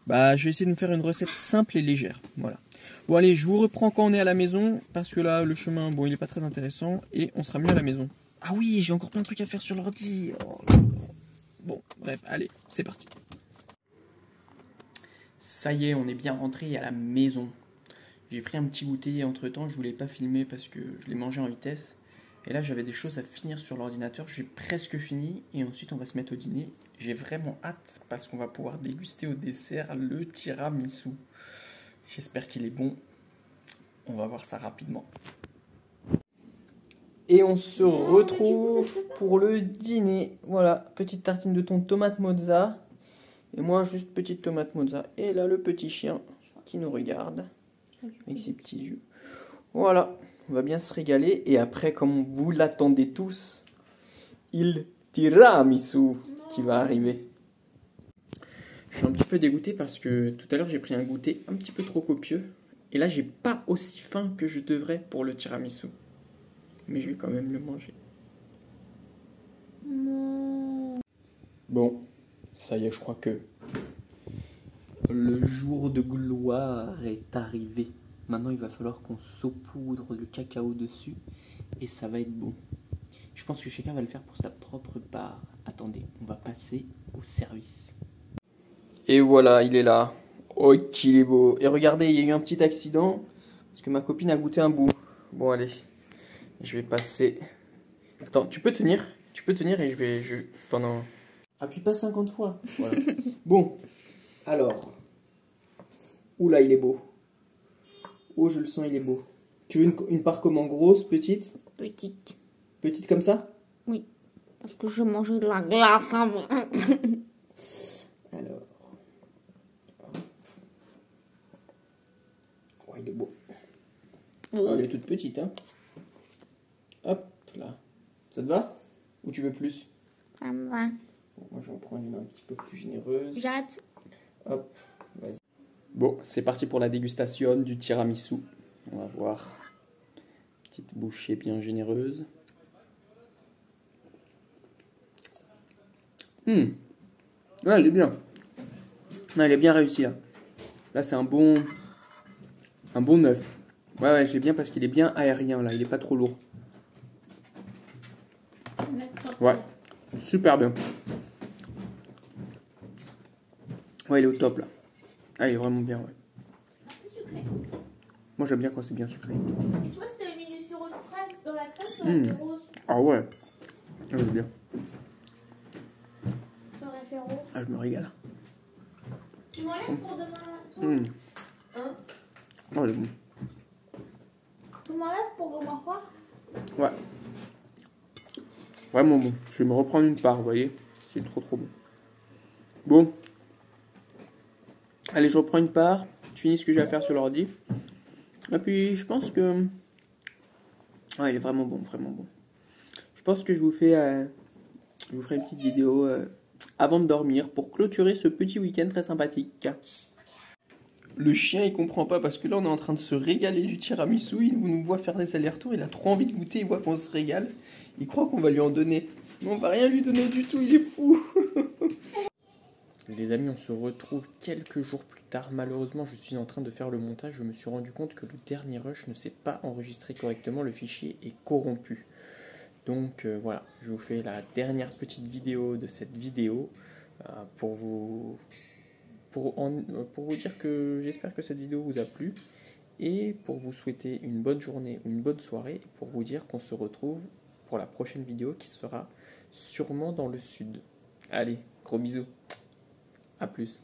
S1: Bah, je vais essayer de me faire une recette simple et légère. Voilà. Bon, allez, je vous reprends quand on est à la maison. Parce que là, le chemin, bon, il est pas très intéressant. Et on sera mieux à la maison. Ah oui, j'ai encore plein de trucs à faire sur l'ordi. Oh là là. Bon, bref, allez, c'est parti. Ça y est, on est bien rentré à la maison. J'ai pris un petit goûter entre temps, je voulais pas filmer parce que je l'ai mangé en vitesse. Et là, j'avais des choses à finir sur l'ordinateur, j'ai presque fini et ensuite on va se mettre au dîner. J'ai vraiment hâte parce qu'on va pouvoir déguster au dessert le tiramisu. J'espère qu'il est bon. On va voir ça rapidement. Et on se retrouve pour le dîner. Voilà, petite tartine de thon tomate mozza. Et moi, juste petite tomate mozza. Et là, le petit chien qui nous regarde avec ses petits yeux. Voilà, on va bien se régaler. Et après, comme vous l'attendez tous, il tiramisu qui va arriver. Je suis un petit peu dégoûté parce que tout à l'heure, j'ai pris un goûter un petit peu trop copieux. Et là, j'ai pas aussi faim que je devrais pour le tiramisu. Mais je vais quand même le manger. Bon, ça y est, je crois que le jour de gloire est arrivé. Maintenant, il va falloir qu'on saupoudre le cacao dessus et ça va être bon. Je pense que chacun va le faire pour sa propre part. Attendez, on va passer au service. Et voilà, il est là. Oh, qu'il est beau. Et regardez, il y a eu un petit accident parce que ma copine a goûté un bout. Bon, allez. Je vais passer... Attends, tu peux tenir et je vais... Pendant... Appuie pas 50 fois. Voilà. Bon, alors. Oula, il est beau. Oh, je le sens, il est beau. Tu veux une part comment? Grosse, petite?
S2: Petite.
S1: Petite comme ça?
S2: Oui. Parce que je mangeais de la glace avant.
S1: Alors. Hop. Oh, il est beau. Oh, elle est toute petite, hein. Hop, là. Ça te va? Ou tu veux plus?
S2: Ça me va.
S1: Bon, moi, je vais en prendre une un petit peu plus généreuse.
S2: J'hâte.
S1: Hop, vas-y. Bon, c'est parti pour la dégustation du tiramisu. On va voir. Petite bouchée bien généreuse. Ouais, elle est bien. Ouais, elle est bien réussie, là. Là, c'est un bon 9. Ouais, j'ai bien parce qu'il est bien aérien, là. Il est pas trop lourd. Ouais, super bien. Ouais, il est au top là. Ah, il est vraiment bien, ouais.
S2: Un peu sucré.
S1: Moi j'aime bien quand c'est bien sucré.
S2: Et toi, si t'avais mis du sirop de fraise dans la crème, ça aurait fait rose.
S1: Ah ouais. Ah, c'est bien.
S2: Ça aurait fait rose.
S1: Ah, je me régale.
S2: Tu m'en laisses pour demain soir Hein?
S1: Oh, il est bon.
S2: Tu m'en laisses pour demain soir?
S1: Ouais. Vraiment bon. Je vais me reprendre une part, vous voyez. C'est trop bon. Bon. Allez, je reprends une part. Je finis ce que j'ai à faire sur l'ordi. Et puis, je pense que... Ouais, il est vraiment bon, vraiment bon. Je pense que je vous ferai une petite vidéo avant de dormir pour clôturer ce petit week-end très sympathique. Le chien, il comprend pas parce que là, on est en train de se régaler du tiramisu. Il nous voit faire des allers-retours. Il a trop envie de goûter. Il voit qu'on se régale. Il croit qu'on va lui en donner. Mais on va rien lui donner du tout. Il est fou. Les amis, on se retrouve quelques jours plus tard. Malheureusement, je suis en train de faire le montage. Je me suis rendu compte que le dernier rush ne s'est pas enregistré correctement. Le fichier est corrompu. Donc voilà, je vous fais la dernière petite vidéo de cette vidéo pour vous dire que j'espère que cette vidéo vous a plu et pour vous souhaiter une bonne journée ou une bonne soirée et pour vous dire qu'on se retrouve pour la prochaine vidéo qui sera sûrement dans le sud. Allez, gros bisous, à plus.